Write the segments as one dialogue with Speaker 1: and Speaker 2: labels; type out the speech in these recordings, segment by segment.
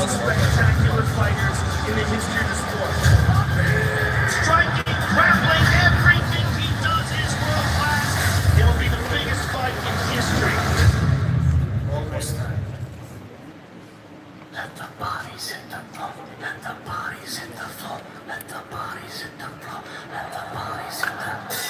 Speaker 1: most spectacular fighters in the history of the sport. Striking, grappling, everything he does is world class. It'll be the biggest fight in history. Almost time. Let the bodies hit the floor. Let the bodies hit the floor. Let the bodies hit the floor. Let the bodies hit the floor.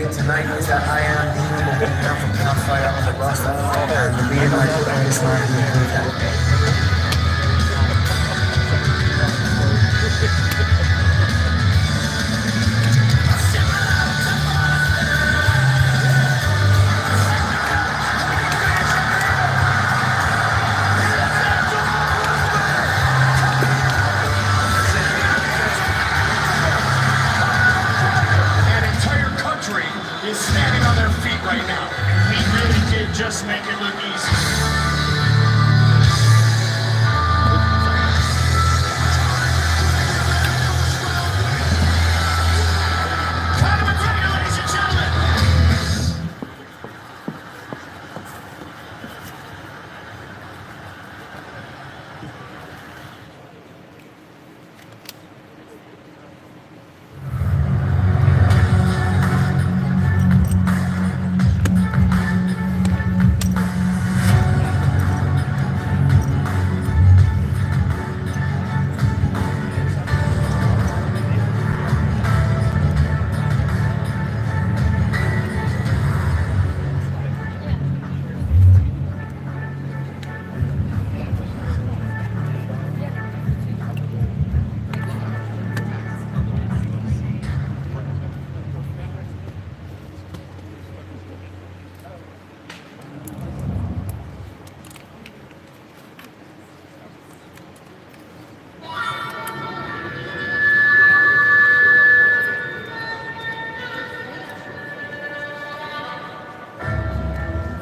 Speaker 1: Tonight is that I am the number one now from top fighter on the roster, and the leader I put on this line will prove that. Is standing on their feet right now. We really did just make it look easy. Conor McGregor, ladies and gentlemen.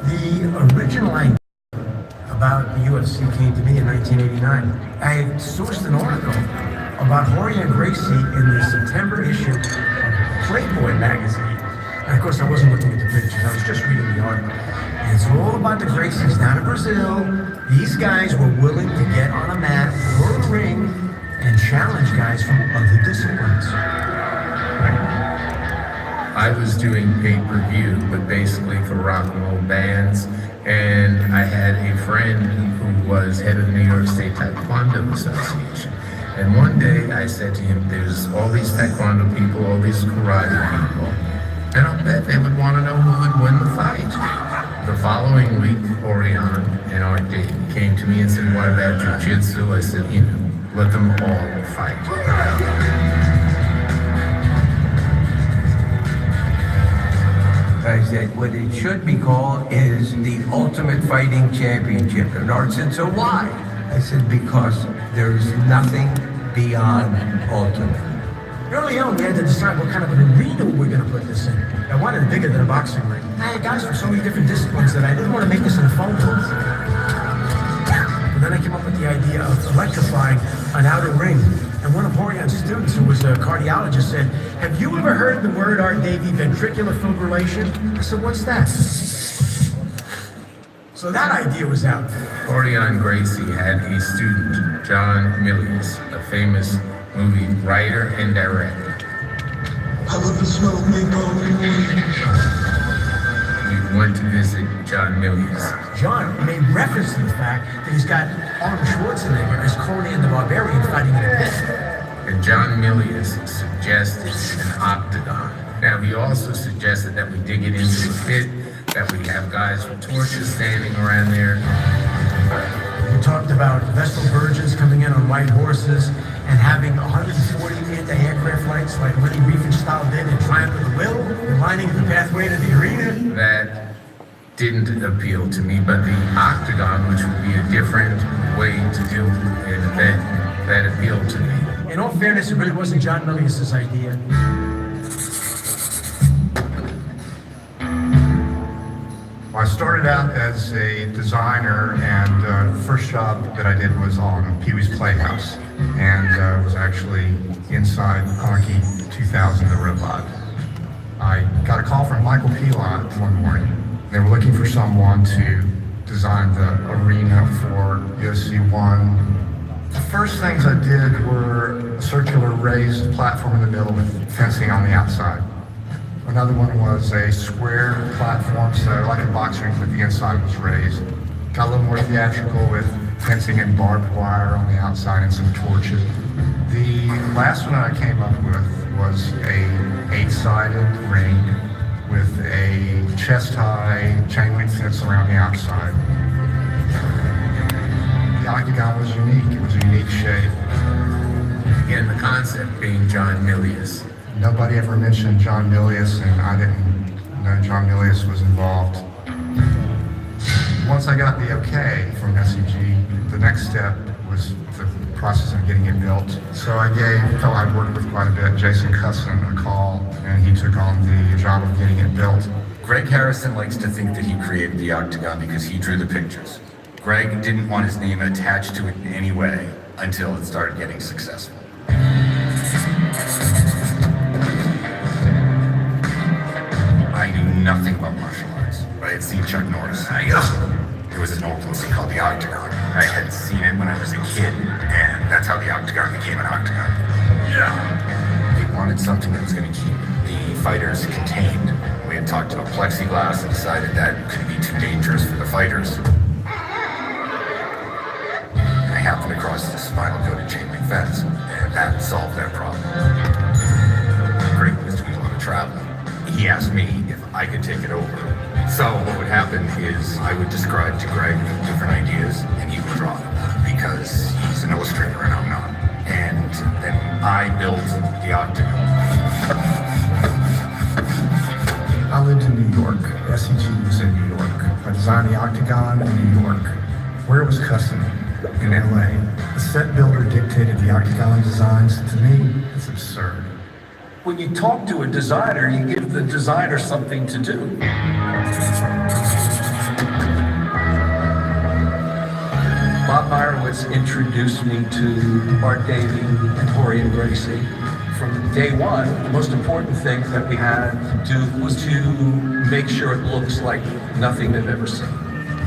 Speaker 1: The original idea about the UFC came to me in 1989. I had sourced an article about Jorge and Gracie in the September issue of Playboy magazine. And of course, I wasn't looking at the pictures, I was just reading the article. And it's all about the Gracies down in Brazil. These guys were willing to get on a mat or a ring and challenge guys from other disciplines.
Speaker 2: I was doing pay-per-view, but basically for rock and roll bands. And I had a friend who was head of the New York State Taekwondo Association. And one day I said to him, there's all these Taekwondo people, all these karate people, and I'll bet they would want to know who would win the fight. The following week, Orion and Art Dayton came to me and said, what about jiu-jitsu? I said, let them all fight.
Speaker 3: I said, what it should be called is the Ultimate Fighting Championship. And Art said, so why? I said, because there's nothing beyond ultimate.
Speaker 1: Early on, we had to decide what kind of an arena we were going to put this in. I wanted it bigger than a boxing ring. I had guys from so many different disciplines that I didn't want to make this in a phone booth. But then I came up with the idea of electrifying an outer ring And one of Horian's students, who was a cardiologist, said, "Have you ever heard the word, Art Davey, ventricular fibrillation?" I said, "What's that?" So that idea was out there.
Speaker 2: Horian Gracie had a student, John Milius, a famous movie writer and director.
Speaker 4: I love the smell of napalm in the morning.
Speaker 2: We went to visit John Milius.
Speaker 1: John made reference to the fact that he's got Arnold Schwarzenegger as Conan the Barbarian fighting in a pit.
Speaker 2: And John Milius suggested an octagon. Now, he also suggested that we dig it into a pit, that we have guys with torches standing around there.
Speaker 1: We talked about Vestal Virgins coming in on white horses and having 140 anti-aircraft lights like Lenny Riefenstahl did in Triumph of the Will, and lining the pathway to the arena.
Speaker 2: That didn't appeal to me, but the octagon, which would be a different way to do an event, that appealed to me.
Speaker 1: In all fairness, it really wasn't John Milius' idea.
Speaker 5: I started out as a designer, and the first job that I did was on Pee-wee's Playhouse, and was actually inside Honky 2000, the robot. I got a call from Michael Pilon one morning. They were looking for someone to design the arena for UFC 1. The first things I did were a circular raised platform in the middle with fencing on the outside. Another one was a square platform, so like a boxing ring, but the inside was raised. Got a little more theatrical with fencing and barbed wire on the outside and some torches. The last one I came up with was a 8-sided ring with a chest-high chain link fence around the outside. The octagon was unique. It was a unique shape.
Speaker 2: Again, the concept being John Milius.
Speaker 5: Nobody ever mentioned John Milius, and I didn't know John Milius was involved. Once I got the okay from SEG, the next step was the process of getting it built. So I gave a fellow I'd worked with quite a bit, Jason Cusson, a call, and he took on the job of getting it built.
Speaker 6: Greg Harrison likes to think that he created the octagon because he drew the pictures. Greg didn't want his name attached to it in any way until it started getting successful. I knew nothing about martial arts, but I had seen Chuck Norris. There was an old movie called The Octagon. I had seen it when I was a kid, and that's how the octagon became an octagon. They wanted something that was going to keep the fighters contained. We had talked about plexiglass and decided that could be too dangerous for the fighters. I happened across this vinyl-coated chain link fence, and that solved that problem. Greg was doing a lot of traveling. He asked me if I could take it over. So what would happen is I would describe to Greg different ideas, and he would draw them because he's an illustrator and I'm not. And then I built the octagon.
Speaker 7: I lived in New York. SEG was in New York. I designed the Octagon in New York. Where was custom? In LA. The set builder dictated the Octagon designs. To me, it's absurd.
Speaker 8: When you talk to a designer, you give the designer something to do. Bob Meyerowitz introduced me to Art Davey and Horian Gracie. From day one, the most important thing that we had to do was to make sure it looks like nothing they've ever seen.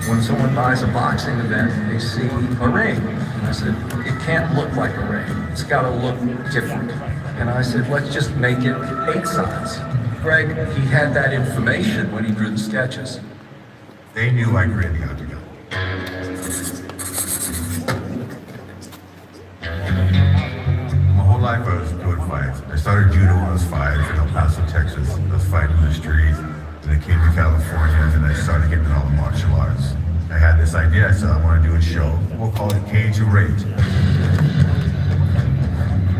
Speaker 8: When someone buys a boxing event, they see a ring. And I said, it can't look like a ring. It's got to look different. And I said, let's just make it 8 sides. Greg, he had that information when he drew the sketches.
Speaker 5: They knew I created the octagon. My whole life I was doing fights. I started judo when I was 5 in El Paso, Texas. I was fighting in the street. Then I came to California and I started getting into all the martial arts. I had this idea, I said I want to do a show. We'll call it Cage of Rage.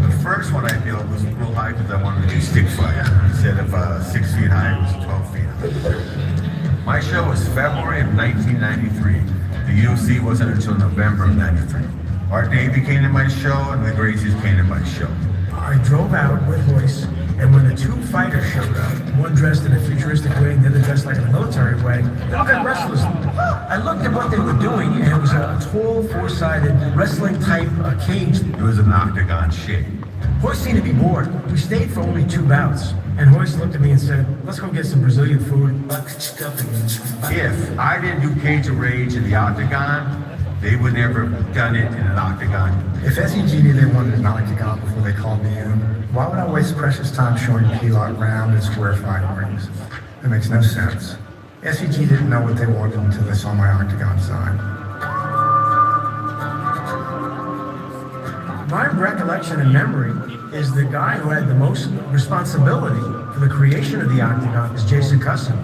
Speaker 5: The first one I built was real high because I wanted to do stick fight. Instead of 6 feet high, it was 12 feet high. My show was February of 1993. The UFC wasn't until November of 93. Art Davey came to my show and the Gracies came to my show.
Speaker 1: I drove out with Royce, and when the two fighters showed up, one dressed in a futuristic way and the other dressed like in a military way, they looked like wrestlers. I looked at what they were doing, and it was a tall, four-sided wrestling type cage.
Speaker 6: It was an octagon shit.
Speaker 1: Royce seemed to be bored. We stayed for only 2 bouts, and Royce looked at me and said, "Let's go get some Brazilian food."
Speaker 6: If I didn't do Cage of Rage in the octagon, they would never have done it in an octagon.
Speaker 7: If SEG knew they wanted an octagon before they called me in, why would I waste precious time showing P-Lot round and square fighting rings? It makes no sense. SEG didn't know what they wanted until they saw my octagon design.
Speaker 1: My recollection and memory is the guy who had the most responsibility for the creation of the octagon is Jason Cousin.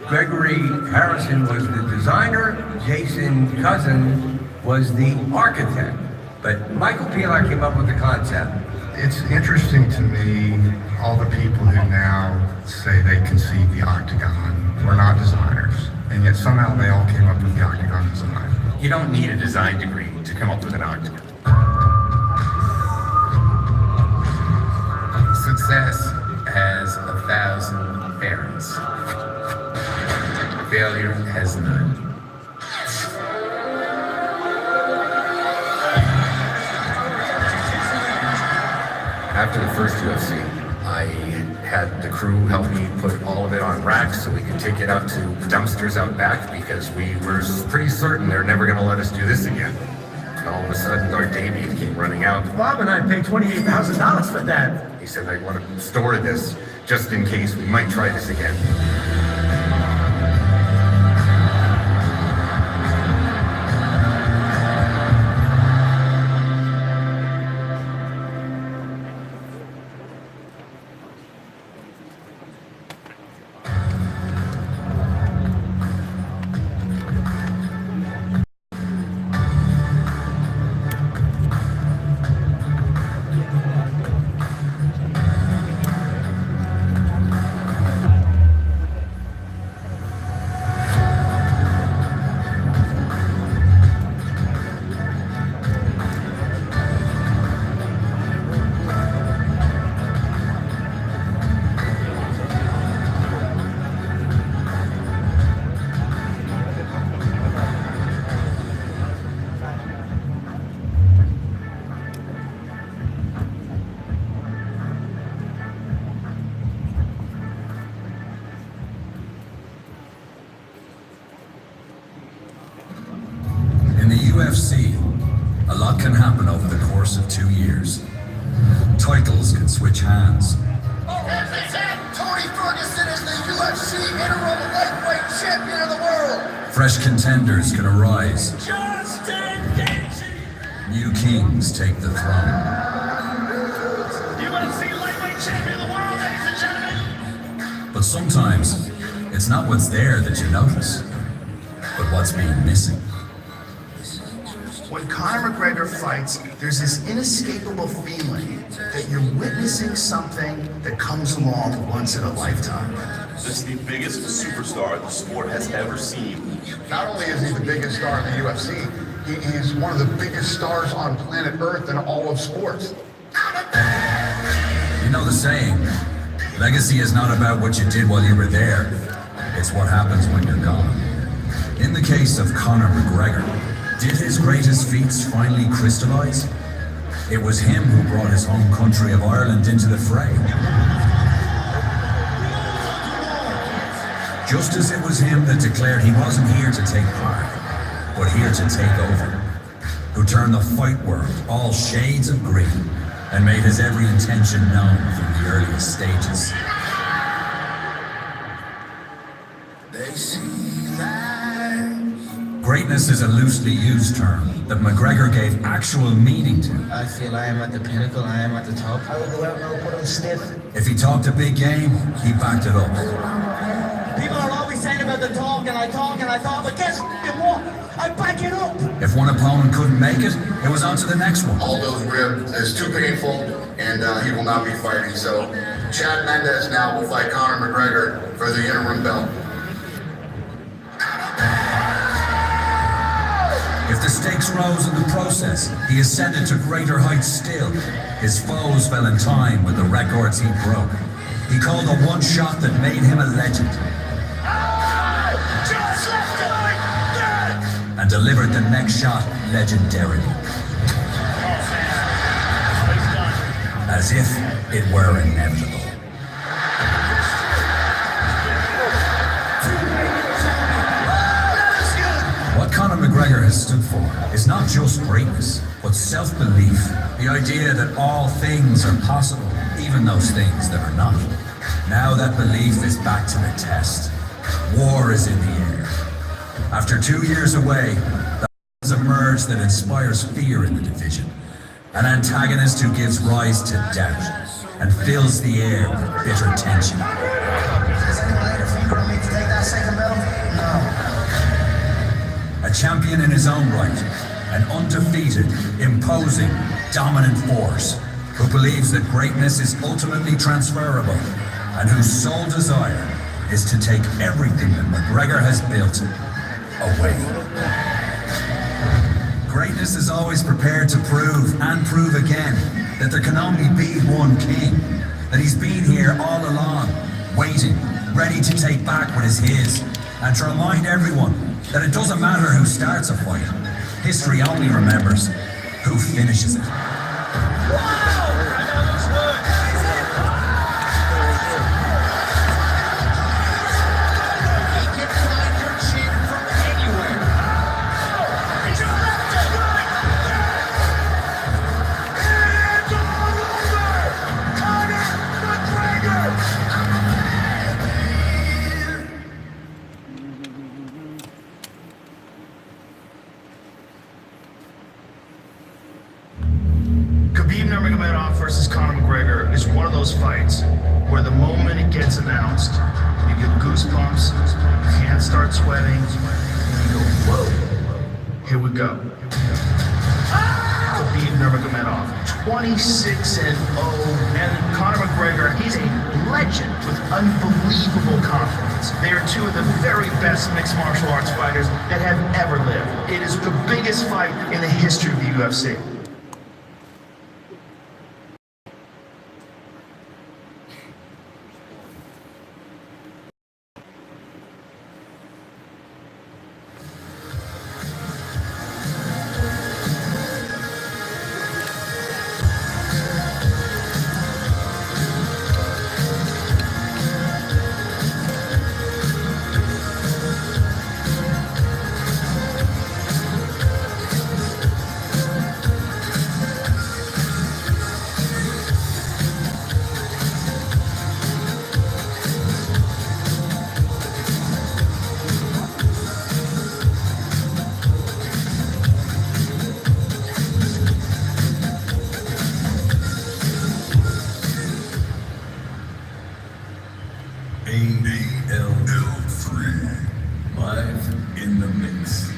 Speaker 3: Gregory Harrison was the designer, Jason Cousin was the architect. But Michael Pilar came up with the concept.
Speaker 5: It's interesting to me, all the people who now say they conceived the octagon were not designers, and yet somehow they all came up with the octagon design.
Speaker 6: You don't need a design degree to come up with an octagon. Success has 1,000 parents. Failure has none. After the first UFC, I had the crew help me put all of it on racks so we could take it out to dumpsters out back because we were pretty certain they're never going to let us do this again. And all of a sudden, our debut came running out.
Speaker 1: Bob and I paid $28,000 for that.
Speaker 6: He said, I want to store this just in case we might try this again.
Speaker 9: UFC, a lot can happen over the course of 2 years. Titles can switch hands.
Speaker 4: Tony Ferguson is the UFC interim lightweight champion of the world.
Speaker 9: Fresh contenders can arise. New kings take the throne.
Speaker 4: UFC lightweight champion of the world, ladies and gentlemen.
Speaker 9: But sometimes, it's not what's there that you notice, but what's being missing.
Speaker 10: When Conor McGregor fights, there's this inescapable feeling that you're witnessing something that comes along once in a lifetime.
Speaker 11: This is the biggest superstar the sport has ever seen.
Speaker 12: Not only is he the biggest star in the UFC, he is one of the biggest stars on planet Earth in all of sports.
Speaker 9: You know the saying, legacy is not about what you did while you were there, it's what happens when you're gone. In the case of Conor McGregor, did his greatest feats finally crystallize? It was him who brought his home country of Ireland into the fray. Just as it was him that declared he wasn't here to take part, but here to take over. Who turned the fight world all shades of green and made his every intention known from the earliest stages.
Speaker 10: They see that.
Speaker 9: Greatness is a loosely used term that McGregor gave actual meaning to.
Speaker 13: I feel I am at the pinnacle, I am at the top. I will go out and I'll put on stiff.
Speaker 9: If he talked a big game, he backed it up.
Speaker 13: People are always saying about the talk, and I talk, but guess what? I back it up.
Speaker 9: If one opponent couldn't make it, it was on to the next one.
Speaker 12: Aldo's rib is too painful, and he will not be fighting. So, Chad Mendes now will fight Conor McGregor for the interim belt.
Speaker 9: If the stakes rose in the process, he ascended to greater heights still. His foes fell in time with the records he broke. He called the one shot that made him a legend. And delivered the next shot legendarily. As if it were inevitable. What Conor McGregor has stood for is not just greatness, but self-belief. The idea that all things are possible, even those things that are not. Now that belief is back to the test. War is in the air. After 2 years away, the has emerged that inspires fear in the division. An antagonist who gives rise to doubt and fills the air with bitter tension. A champion in his own right, an undefeated, imposing, dominant force who believes that greatness is ultimately transferable and whose sole desire is to take everything that McGregor has built away. Greatness is always prepared to prove and prove again that there can only be one king, that he's been here all along, waiting, ready to take back what is his, and to remind everyone that it doesn't matter who starts a fight. History only remembers who finishes it.
Speaker 10: Khabib Nurmagomedov versus Conor McGregor is one of those fights where the moment it gets announced, you get goosebumps, your hands start sweating, and you go, whoa, here we go. Khabib Nurmagomedov, 26-0, and Conor McGregor, he's a legend with unbelievable confidence. They are two of the very best mixed martial arts fighters that have ever lived. It is the biggest fight in the history of the UFC.
Speaker 9: AL3, live in the mix.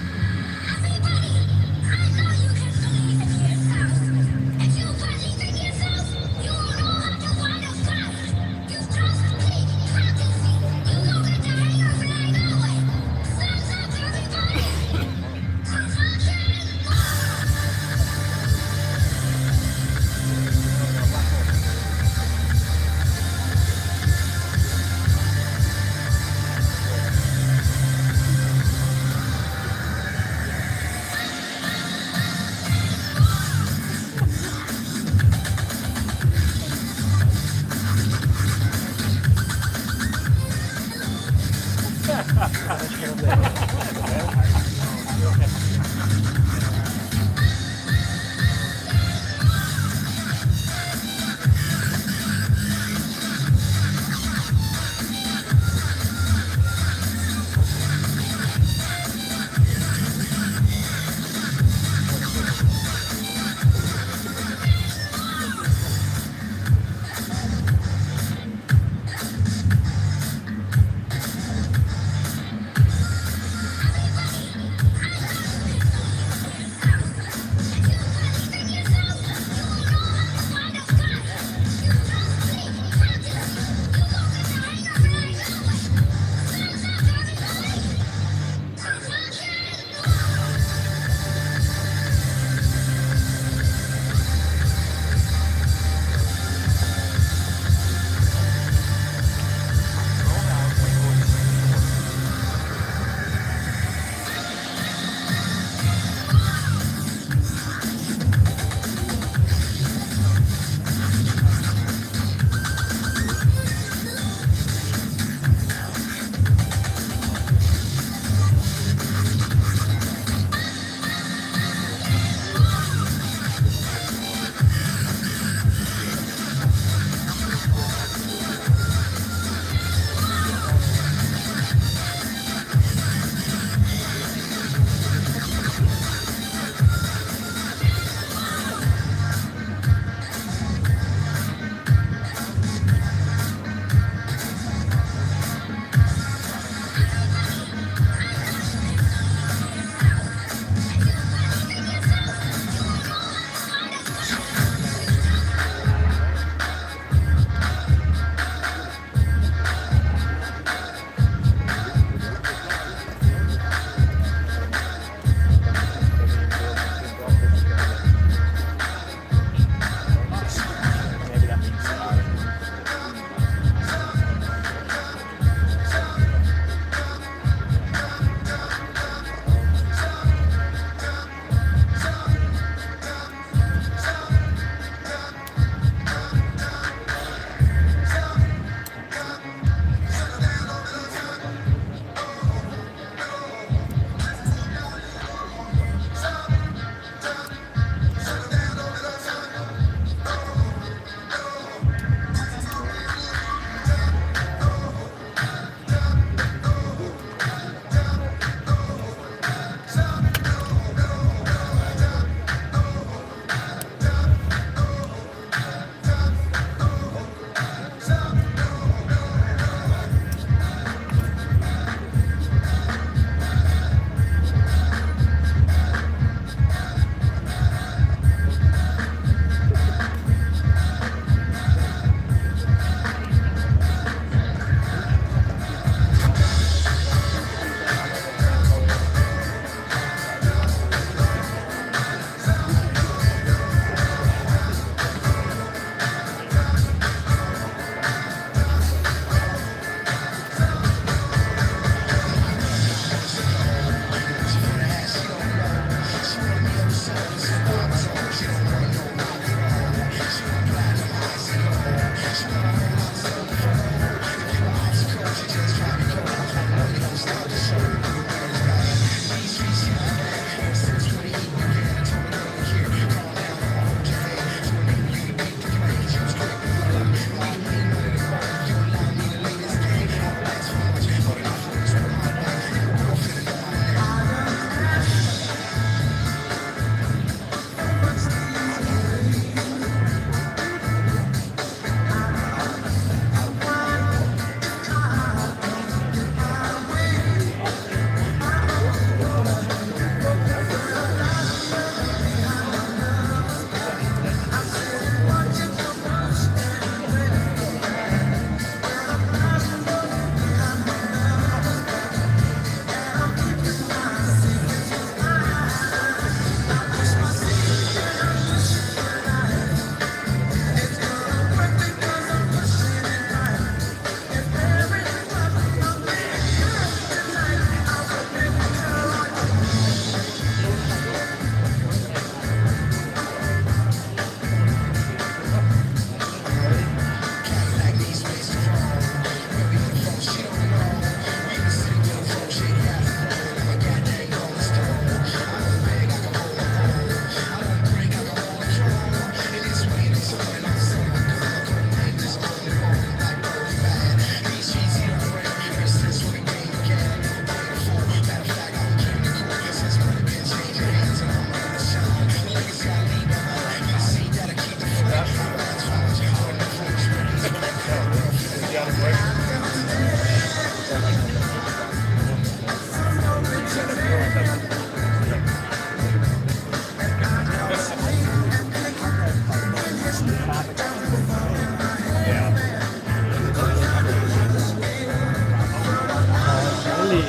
Speaker 14: Only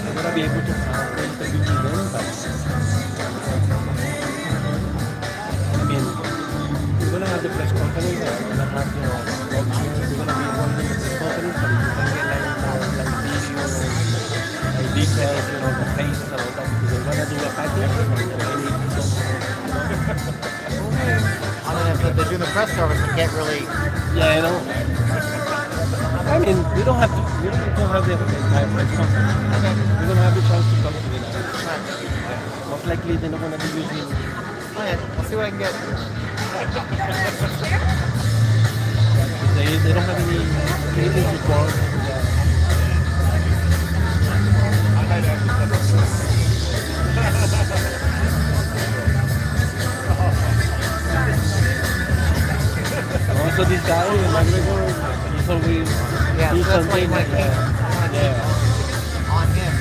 Speaker 14: I'm gonna be able to have the interview with them, but I mean, we're gonna have the press conference, we're gonna have the options, we're gonna be holding the press conference, but you can get like more like video, like details, you know, the faces and all that, because we're gonna do a package for any
Speaker 15: I don't know if they're doing the press service, we can't really.
Speaker 14: yeah, you know. I mean, we don't have to have the press conference. We're gonna have the chance to talk to them. Yeah. Most likely they're not gonna be using.
Speaker 15: Okay, we'll see what I can get.
Speaker 14: They don't have anything to report. Also, this guy, McGregor, he's always do
Speaker 15: so that's why
Speaker 14: something
Speaker 15: you
Speaker 14: like
Speaker 15: wanna keep on him.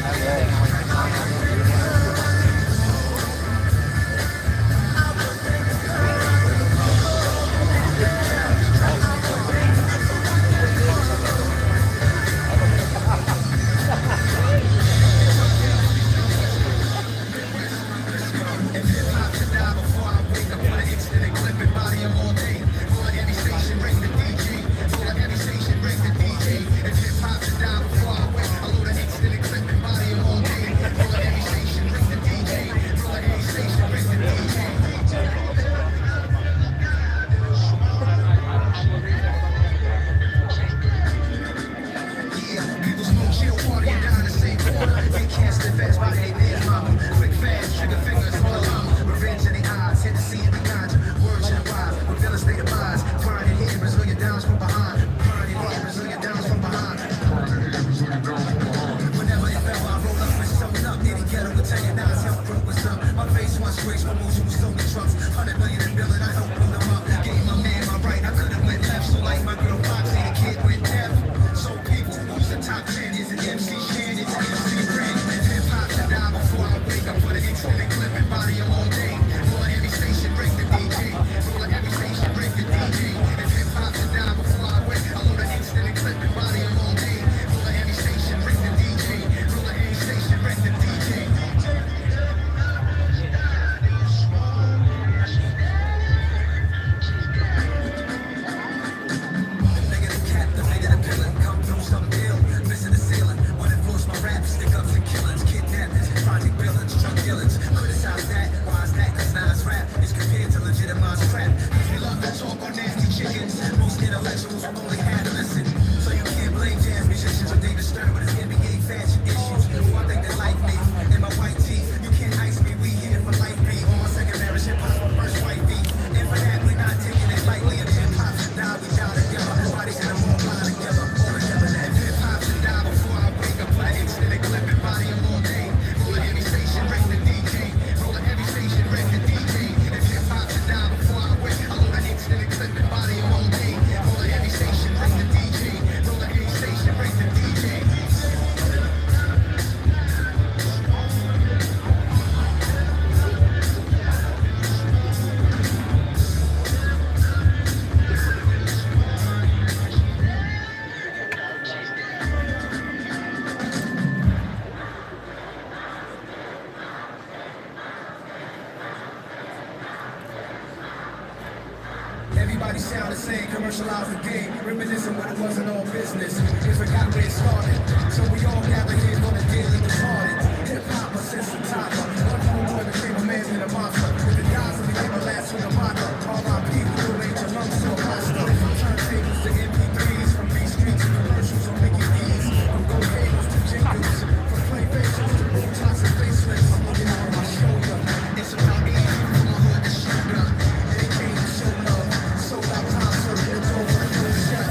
Speaker 16: Everybody sound the same, commercialize the game, reminiscing when it wasn't all business. We forgot where it started, so we all gather here on a daily retarded. Hip-hop, a sense of time. One boy became a man in a monster. With the guys that became a last with a vodka. R.I.P. who made your lungs so hostile. From turntables to MP3s, from B Streets to commercials on Mickey D's. From Go Bagels to Jingles, from play facials to boom tops and facelifts. I'm looking over my shoulder. It's about me, from my hood to shoulder. And it came to show love. Sold out concert, and it's over for the shot.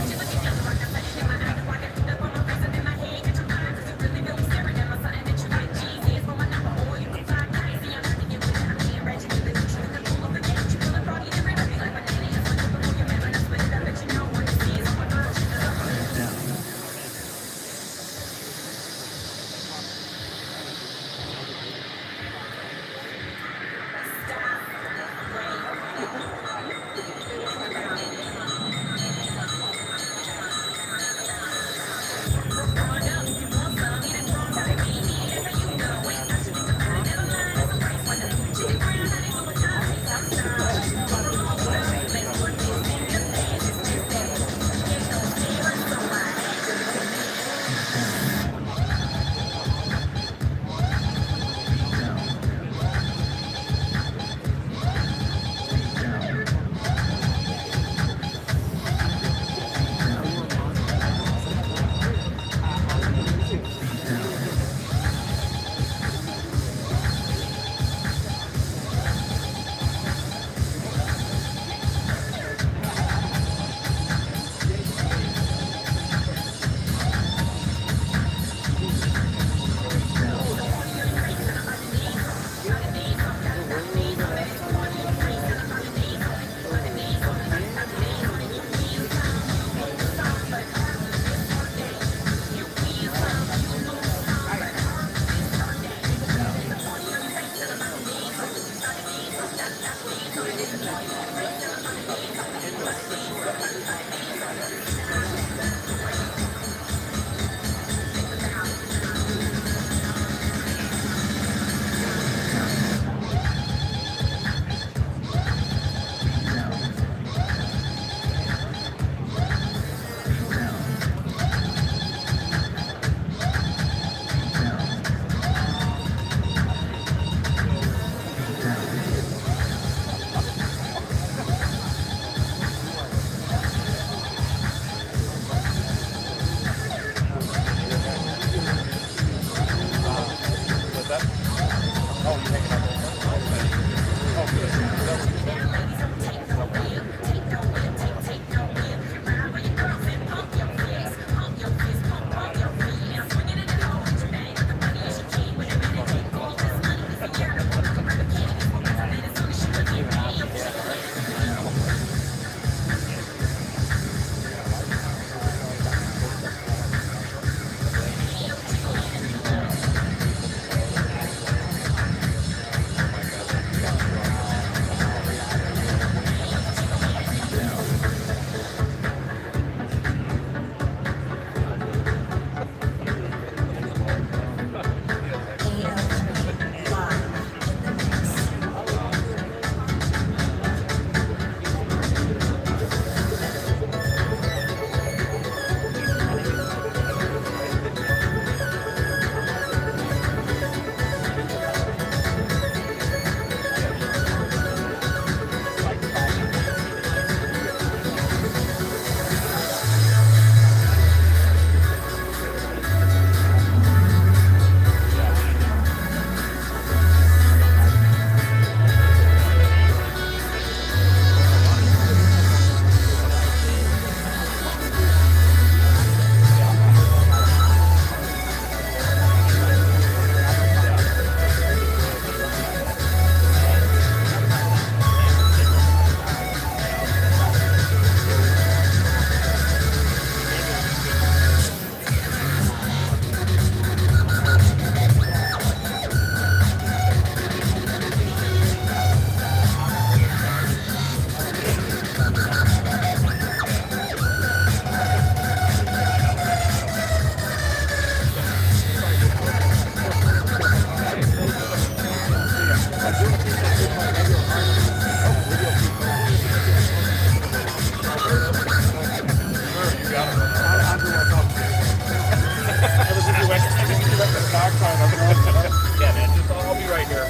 Speaker 14: Yeah, man, just I'll be right here.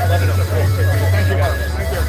Speaker 14: Let it know. Thank you, guys. Thank you.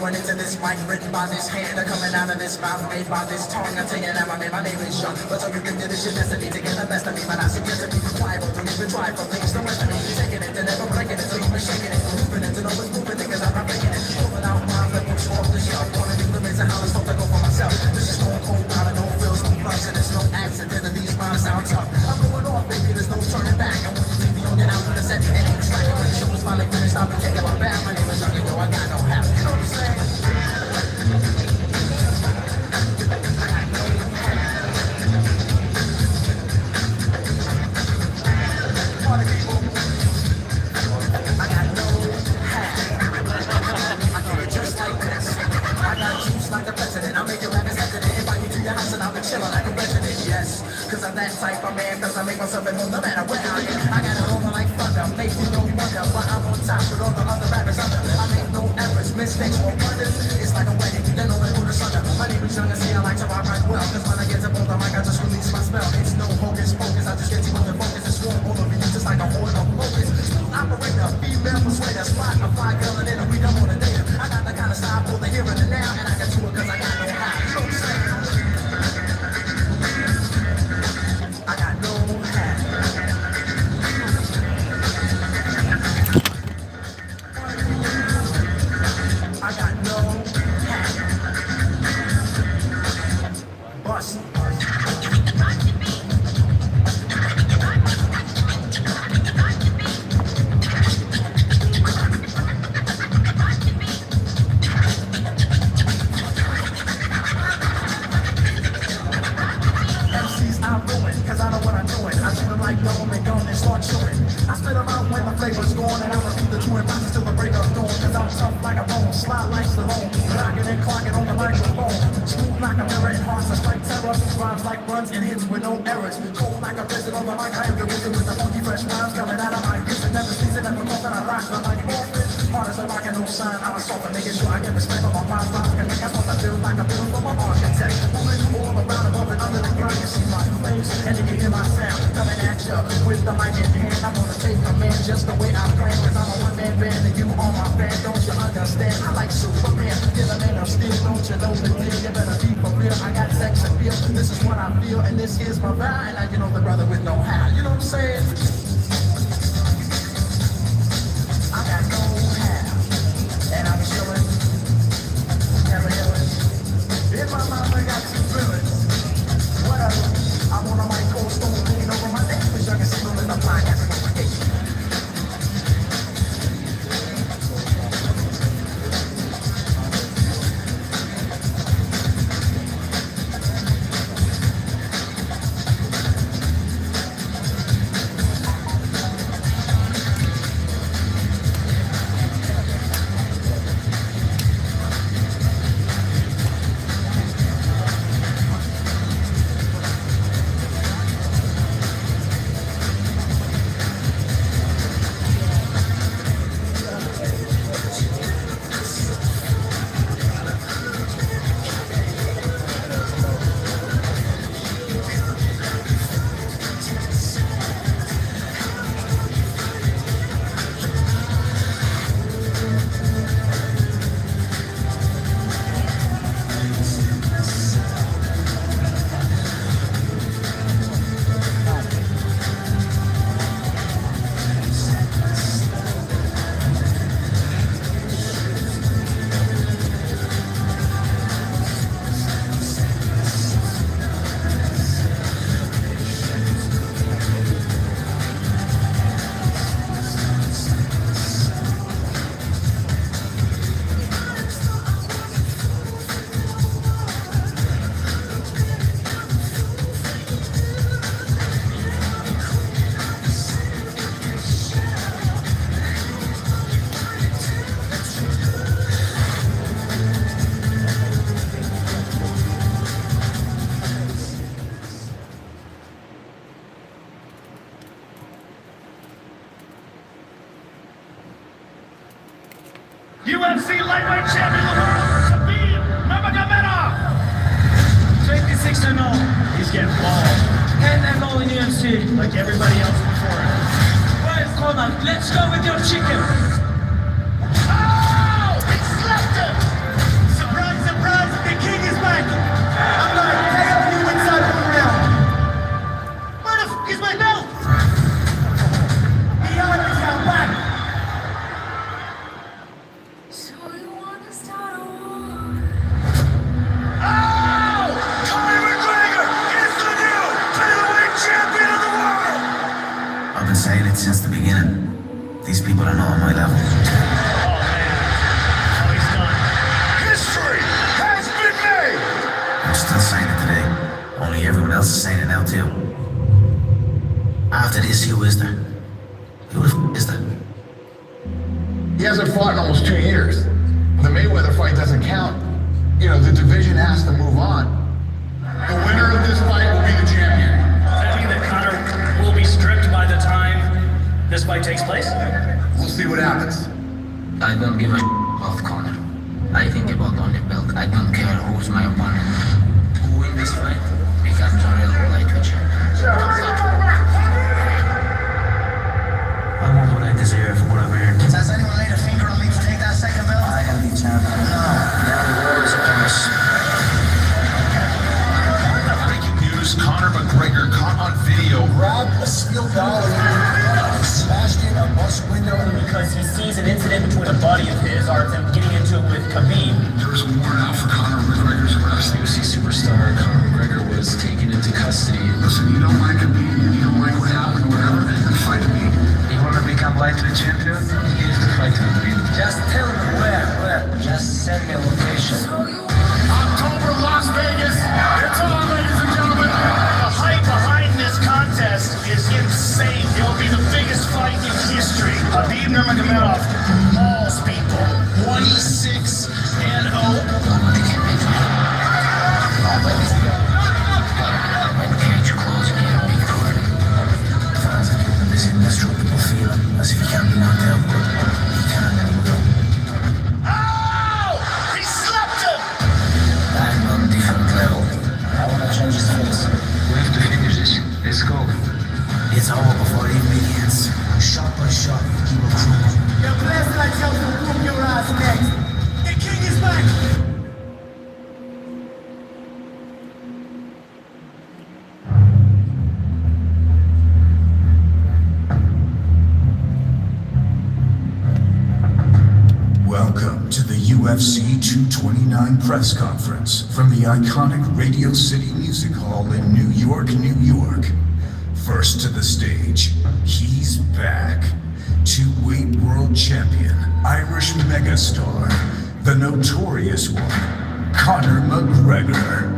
Speaker 4: Going into this mic written by this hand, coming out of this mouth made by this tongue. I tell you now, my name is Sean. But so you can do this shit destiny to get the best of me. But I suggest to be quiet, but don't even try for things. Don't rest of me, taking it and never breaking it. So you've been shaking it, moving it, and always moving it, cause I'm not breaking it. Pulling out my that books off the shelf. Wanna do limits and how it's supposed to go for myself. This is stone cold powder, no feels, no flux, and it's no accident that these rhymes sound tough. I'm going off, baby, there's no turning back. I want you to be on it out for the set, and it's like when the show was finally finished, I'll be taking my back. My name is Young, you know I got no half. You know what I'm saying? Cause I'm that type of man, cause I make myself at home no matter where I am. I got it over like thunder, make me no wonder why I'm on top with all the other rappers under. I make no errors, mistakes, or blunders. It's like a wedding, then no one put us under. My name is Young, and see I like to rock right well. Cause when I get to both the mic, I just release my spell. It's no hocus pocus, I just get to the focus. It's warm all over you, just like a horn of focus. Smooth operator, female persuader, spot a fly girl, and then we don't want to date her. I got the kind of style for the here and the now, and I can do it cause I got no how. You know what I'm saying? I got no hat. I got no hat. Bust. Cause I know what I'm doing. I treat them like double McDonald's and start chewing. I spit them out when the flavor's gone, and I repeat the chewing process till the break of dawn. Cause I'm tough like a bone, slide like Stallone, rocking and clocking on the microphone. Smooth like a mirror and hearts that strike terror. Rhymes like runs and hits with no errors. Cold like a prison on the mic. I am the wizard with the funky fresh rhymes coming out of my gifts. And never season never more than I rock the mic often. Hard as a rock and no sign, I'm a softer, making sure I get respect for my rhymes. That's what I feel like I feel from my architect. Moving all around above and under the ground, you see my face. And you can hear my sound coming at you with the mic in hand. I'm gonna take command just the way I plan. Cause I'm a one-man band and you are my fan. Don't you understand? I like Superman. You're the man of steel. Don't you know the deal? You better be for real. I got sex and feel. This is what I feel and this is my vibe. And you know the brother with no hat. You know what I'm saying? I got no hat. And I'm chilling
Speaker 13: like everybody else before him. Right, Conor, let's go with your chicken. Oh! He slapped him! Surprise, surprise, the king is back! I'm gonna KO you inside 1 round. Where the f*** is my belt? The army's got back!
Speaker 16: So you wanna start a war?
Speaker 13: Oh! Conor McGregor is the new featherweight champion of the world!
Speaker 17: I've been saying it since the beginning. These people are not on my level.
Speaker 13: Oh man. Oh, he's done.
Speaker 16: History has been made!
Speaker 17: I'm still saying it today. Only everyone else is saying it now too. After this, who is there? Who the f*** is there?
Speaker 12: He hasn't fought in almost 2 years. The Mayweather fight doesn't count. You know, the division has to move on. The winner of this fight will be the champion.
Speaker 13: I think that Conor will be stripped by the time this fight takes place.
Speaker 12: We'll see what happens.
Speaker 17: I don't give a about Conor. I think about on the belt. I don't care who's my opponent. Who wins this fight becomes a real lightweight champion. I want what I deserve for what I've earned.
Speaker 13: Has anyone laid a finger on me to take that second belt?
Speaker 17: I am the champion. No, now the war is upon us.
Speaker 9: Breaking news, Conor McGregor caught on video.
Speaker 10: Grabbed a steel dollar and smashed in a bus window.
Speaker 13: Because he sees an incident between a buddy of his, or them getting into it with Khabib.
Speaker 9: There was a warrant out for Conor McGregor's arrest. UFC superstar Conor McGregor was taken into custody.
Speaker 12: Listen, you don't like him, you don't like what happened, whatever, then fight me.
Speaker 17: You want to become lightweight champion? Here's the fight time.
Speaker 13: Just tell me where. Just send me a location.
Speaker 12: October, Las Vegas. It's on, ladies and gentlemen.
Speaker 13: The hype behind this contest is insane. It will be the biggest fight in history. Khabib Nurmagomedov mauls people. 26-0.
Speaker 17: Nobody can beat me. Nobody. When the cage closes, you can't be caught. Fans are keeping this indestructible feeling as if you can't be knocked out. You can't anymore.
Speaker 13: Oh! He slapped him!
Speaker 17: I'm on a different level.
Speaker 13: I want to change his face.
Speaker 17: We have to finish this. Let's go. It's over before it even begins. Shot by shot, keep on cruising.
Speaker 13: Your blessed like you will whoop your ass next. The king is back!
Speaker 9: Welcome to the UFC 229 press conference from the iconic Radio City Music Hall in New York, New York. First to the stage, he's back. Two-weight world champion, Irish megastar, the notorious one, Conor McGregor.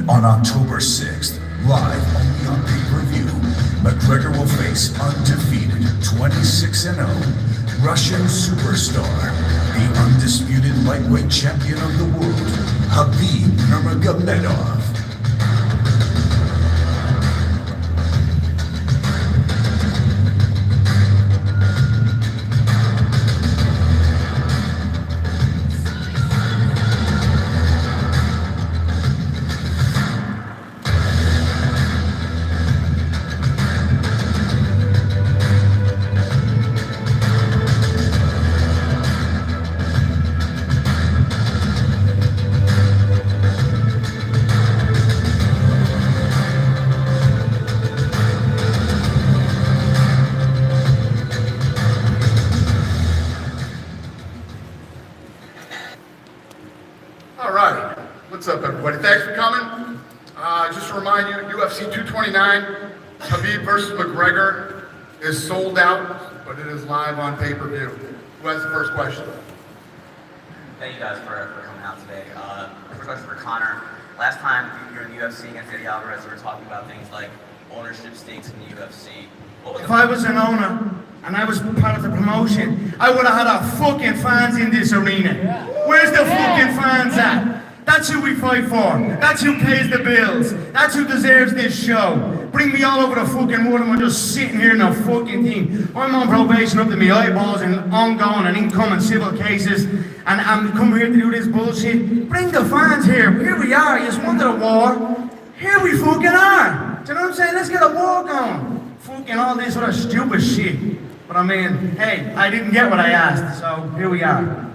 Speaker 9: On October 6th, live only on pay-per-view, McGregor will face undefeated 26-0 Russian superstar, the undisputed lightweight champion of the world, Khabib Nurmagomedov.
Speaker 12: All right. What's up, everybody? Thanks for coming. Just to remind you, UFC 229, Khabib versus McGregor is sold out, but it is live on pay-per-view. Who has the first question?
Speaker 18: Thank you guys for coming out today. First question for Conor. Last time you were in the UFC against Eddie Alvarez, we were talking about things like ownership stakes in the UFC.
Speaker 13: If I was an owner and I was part of the promotion, I would have had our fucking fans in this arena.
Speaker 19: Where's the fucking fans at? That's who we fight for. That's who pays the bills. That's who deserves this show. Bring me all over the fucking world and we're just sitting here in a fucking thing. I'm on probation up to my eyeballs and ongoing and incoming civil cases. And I'm come here to do this bullshit. Bring the fans here. Here we are. You just wanted a war. Here we fucking are. Do you know what I'm saying? Let's get a war going. Fucking all this other stupid shit. But I mean, hey, I didn't get what I asked. So here we are.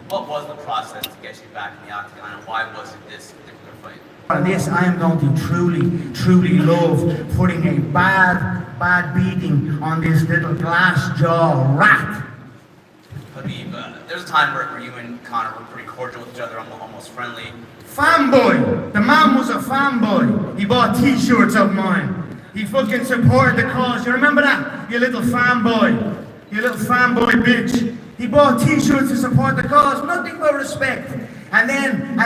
Speaker 18: What was the process to get you back in the Octagon, and why was it this particular fight?
Speaker 19: On this, I am going to truly love putting a bad beating on this little glass jaw rat.
Speaker 18: Khabib, there's a time where you and Conor were pretty cordial with each other, almost friendly.
Speaker 19: Fanboy! The man was a fanboy. He bought t-shirts of mine. He fucking supported the cause. You remember that? You little fanboy. You little fanboy bitch. He bought t-shirts to support the cause, nothing but respect. And then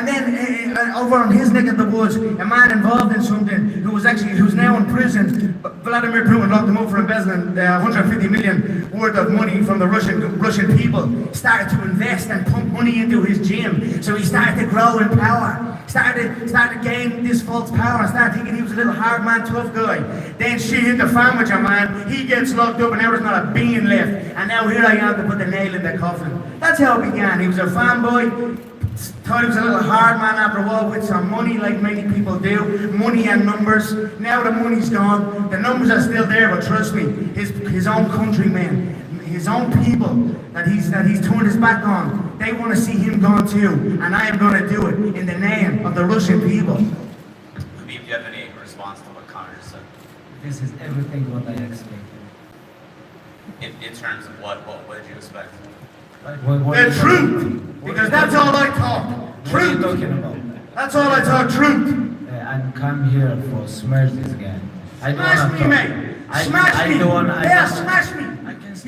Speaker 19: over on his neck of the woods, a man involved in something who's now in prison. Vladimir Putin locked him up for embezzling 150 million worth of money from the Russian people. Started to invest and pump money into his gym. So he started to grow in power. Started to gain this false power and started thinking he was a little hard man, tough guy. Then shit hit the fan with your man. He gets locked up and now there's not a bean left. And now here I am to put the nail in the coffin. That's how it began. He was a fanboy. Thought he was a little hard man after a while with some money, like many people do. Money and numbers. Now the money's gone. The numbers are still there, but trust me, his own countrymen, his own people that he's turned his back on, they want to see him gone too. And I am going to do it in the name of the Russian people.
Speaker 18: Khabib, do you have any response to what Conor just said?
Speaker 20: This is everything what I expected.
Speaker 18: In terms of what did you expect?
Speaker 19: The truth! Because that's all I talk. Truth!
Speaker 20: What are you talking about?
Speaker 19: That's all I talk, truth!
Speaker 20: I'm come here for smash this guy.
Speaker 19: Smash me, mate! Smash me! Yeah, smash me!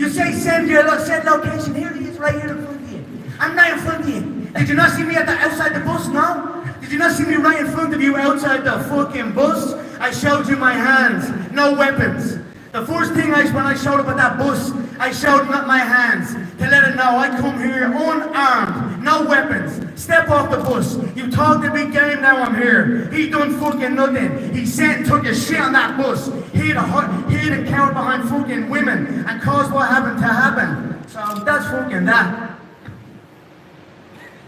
Speaker 19: You say send location. Here he is, right here in front of you. I'm right in front of you. Did you not see me outside the bus, no? Did you not see me right in front of you outside the fucking bus? I showed you my hands, no weapons. The first thing when I showed up at that bus, I showed him my hands to let him know I come here unarmed, no weapons. Step off the bus. You talked a big game, now I'm here. He done fucking nothing. He sat and took a shit on that bus. He had a coward behind fucking women and caused what happened to happen. So that's fucking that.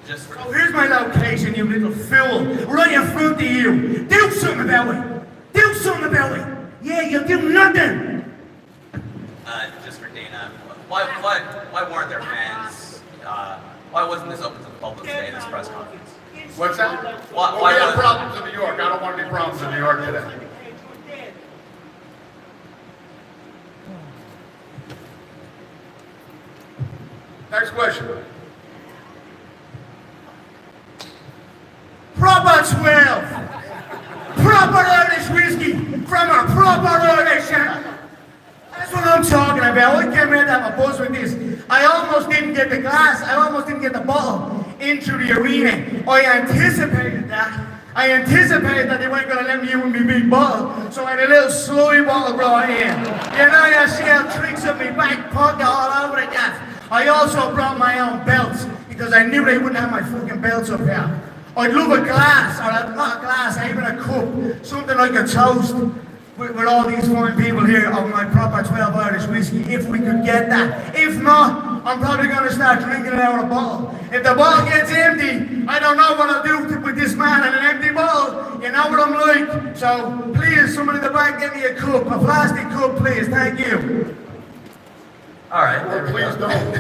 Speaker 19: So here's my location, you little fool. Right in front of you. Do something about it. Do something about it. Yeah, you'll do nothing.
Speaker 18: Just for Dana, why weren't there fans? Why wasn't this open to the public today, this press conference?
Speaker 12: What's that?
Speaker 18: Why
Speaker 12: we have problems in New York. I don't want any problems in New York today. Next question.
Speaker 19: Proper 12. Proper Irish whiskey from a proper Irish. That's what I'm talking about. I came here to have a buzz with this. I almost didn't get the glass. I almost didn't get the bottle into the arena. I anticipated that. I anticipated that they weren't going to let me in with my big bottle. So I had a little slowy bottle brought in. You know, you see how tricks in my back pocket all over the gas. I also brought my own belts because I knew they wouldn't have my fucking belts up here. I'd love a glass, or not a glass, even a cup, something like a toast with all these fine people here of my proper 12 Irish whiskey, if we could get that. If not, I'm probably going to start drinking it out of a bottle. If the bottle gets empty, I don't know what I'll do with this man and an empty bottle. You know what I'm like. So please, someone in the back, get me a cup, a plastic cup, please. Thank you.
Speaker 8: All right.
Speaker 12: Well, please don't.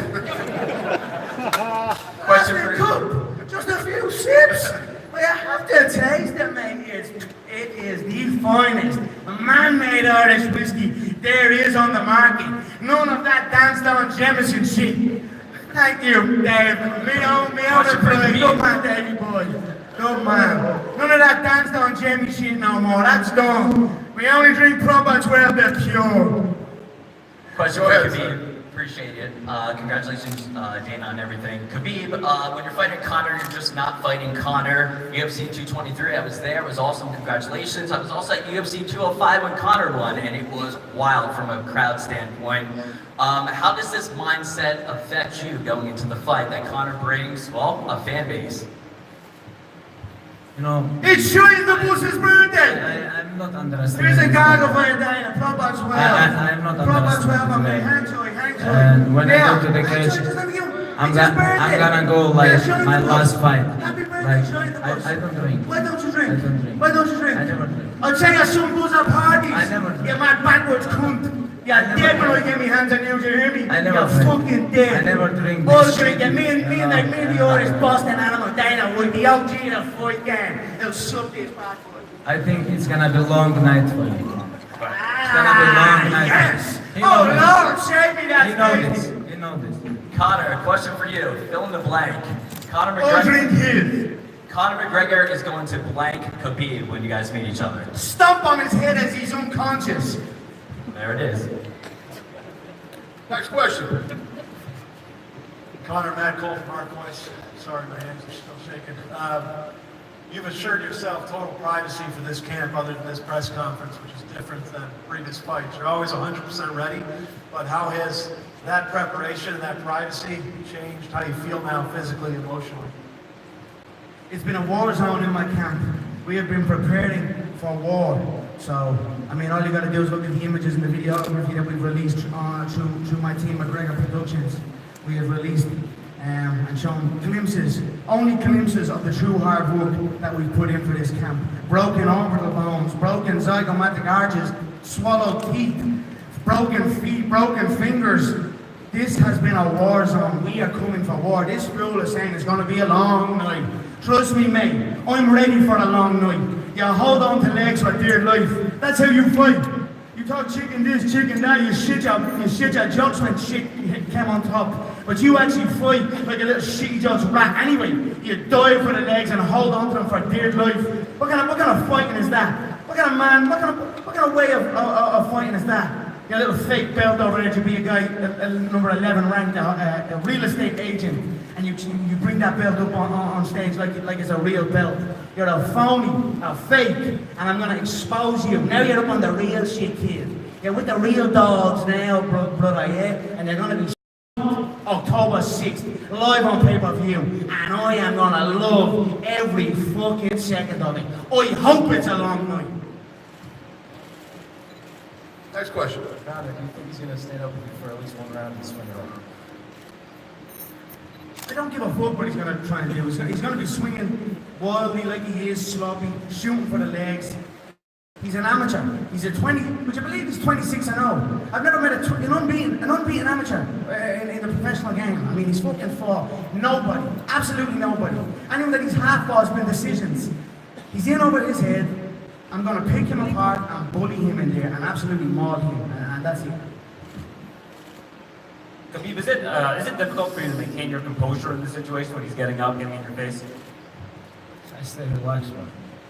Speaker 19: Question for cup. Just a few sips. Well, you have to taste it, mate. It is the finest man-made Irish whiskey there is on the market. None of that danced-on Jameson shit. Thank you, Dave. Me own play. Good man, Davey boy. Good man. None of that danced-on Jamie shit no more. That's done. We only drink proper 12, they're pure.
Speaker 8: Question for Khabib.
Speaker 21: Appreciate it. Congratulations, Dana, on everything. Khabib, when you're fighting Conor, you're just not fighting Conor. UFC 223, I was there. It was awesome. Congratulations. I was also at UFC 205 when Conor won, and it was wild from a crowd standpoint. How does this mindset affect you going into the fight that Conor brings, well, a fan base?
Speaker 19: You know, it's shooting the Bush's birthday!
Speaker 20: I'm not understanding.
Speaker 19: Here's a guy over there, proper 12.
Speaker 20: I'm not
Speaker 19: proper 12,
Speaker 20: understanding.
Speaker 19: okay, hang to it, hang to it.
Speaker 20: And when
Speaker 19: yeah.
Speaker 20: I go to the cage,
Speaker 19: Just let me go.
Speaker 20: I'm
Speaker 19: It's his birthday.
Speaker 20: gonna go like
Speaker 19: Yeah,
Speaker 20: my last fight.
Speaker 19: Happy birthday,
Speaker 20: Like,
Speaker 19: showing the Bush.
Speaker 20: I don't drink.
Speaker 19: Why don't you drink?
Speaker 20: I don't drink.
Speaker 19: Why don't you drink?
Speaker 20: I never drink.
Speaker 19: I'll tell you some booze at parties.
Speaker 20: I never drink.
Speaker 19: You mad backwards cunt. You're dead when I get my hands on you, do you hear me?
Speaker 20: I never
Speaker 19: You're
Speaker 20: drink.
Speaker 19: fucking dead.
Speaker 20: I never drink.
Speaker 19: All drinking. Me and the Irish Boston animal Dana would be OG in a fight game. They'll suck this bad boy.
Speaker 20: I think it's gonna be long night for you. It's gonna be long night.
Speaker 19: Yes.
Speaker 20: He
Speaker 19: Oh
Speaker 20: knows
Speaker 19: Lord,
Speaker 20: this.
Speaker 19: save me that
Speaker 20: He knows
Speaker 19: baby.
Speaker 20: this. He knows this.
Speaker 21: Connor, a question for you. Fill in the blank. Conor
Speaker 19: I'll drink
Speaker 21: McGregor.
Speaker 19: his.
Speaker 21: Conor McGregor is going to blank Khabib when you guys meet each other.
Speaker 19: Stomp on his head as he's unconscious.
Speaker 21: There it is.
Speaker 12: Next question.
Speaker 22: Conor, Matt Cole from Marquez. Sorry, my hands are still shaking. You've assured yourself total privacy for this camp other than this press conference, which is different than previous fights. You're always 100% ready, but how has that preparation and that privacy changed how you feel now physically and emotionally?
Speaker 19: It's been a war zone in my camp. We have been preparing for war. So, I mean, all you gotta do is look at the images and the videography that we've released through my team, McGregor Productions. We have released and shown glimpses, only glimpses of the true hard work that we've put in for this camp. Broken orbital bones, broken zygomatic arches, swallowed teeth, broken feet, broken fingers. This has been a war zone. We are coming for war. This rule is saying it's gonna be a long night. Trust me, mate, I'm ready for a long night. You hold on to legs for dear life. That's how you fight. You talk chicken this, chicken that, you shit your jokes when shit came on top. But you actually fight like a little shitty jokes rat anyway. You dive for the legs and hold on to them for dear life. What kind of fighting is that? What kind of way of fighting is that? Your little fake belt over there to be a guy, number 11 ranked, a real estate agent, and you bring that belt up on stage like it's a real belt. You're a phony, a fake, and I'm gonna expose you. Now you're up on the real shit, kid. You're with the real dogs now, brother, yeah? And they're gonna be October 6th, live on pay-per-view, and I am gonna love every fucking second of it. I hope it's a long night.
Speaker 12: Next question.
Speaker 20: Conor, do you think he's gonna stand up with you for at least one round and swing it up?
Speaker 19: I don't give a fuck what he's gonna try and do. He's gonna be swinging wildly like he is, sloppy, shooting for the legs. He's an amateur. He's a 20, which I believe is 26-0. I've never met an unbeaten amateur in the professional game. I mean, he's fucking fought nobody, absolutely nobody. Anyone that he's half fought has been decisions. He's in over his head. I'm gonna pick him apart and bully him in there and absolutely maul him, and that's it.
Speaker 23: Khabib, is it difficult for you to maintain your composure in this situation when he's getting up, getting in your face?
Speaker 20: I stay relaxed, man.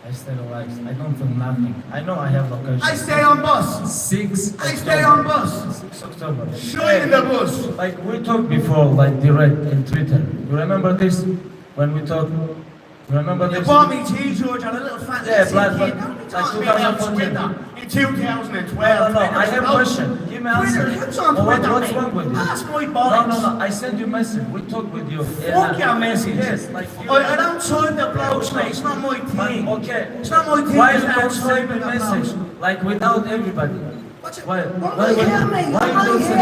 Speaker 20: I stay relaxed. I don't feel nothing. I know I have location.
Speaker 19: I stay on bus.
Speaker 20: 6
Speaker 19: I stay on bus.
Speaker 20: 6 October.
Speaker 19: Shoot in the bus.
Speaker 20: Like we talked before, like direct in Twitter. You remember this? When we talked? You remember this?
Speaker 19: You bought me T-George on a little fat
Speaker 20: but
Speaker 19: like 2014. In 2012.
Speaker 20: No, I have a question. Give me an answer.
Speaker 19: Who's on
Speaker 20: What's
Speaker 19: Twitter,
Speaker 20: wrong with you?
Speaker 19: Ask my boss.
Speaker 20: No. I sent you a message. We talked with you.
Speaker 19: Fuck your message.
Speaker 20: Yes, like you.
Speaker 19: I don't type the blouse, mate. It's not my thing.
Speaker 20: Okay.
Speaker 19: It's not my thing.
Speaker 20: Why
Speaker 19: to
Speaker 20: you don't
Speaker 19: start
Speaker 20: type a
Speaker 19: typing the
Speaker 20: message?
Speaker 19: blouse.
Speaker 20: Like without everybody. Why you don't say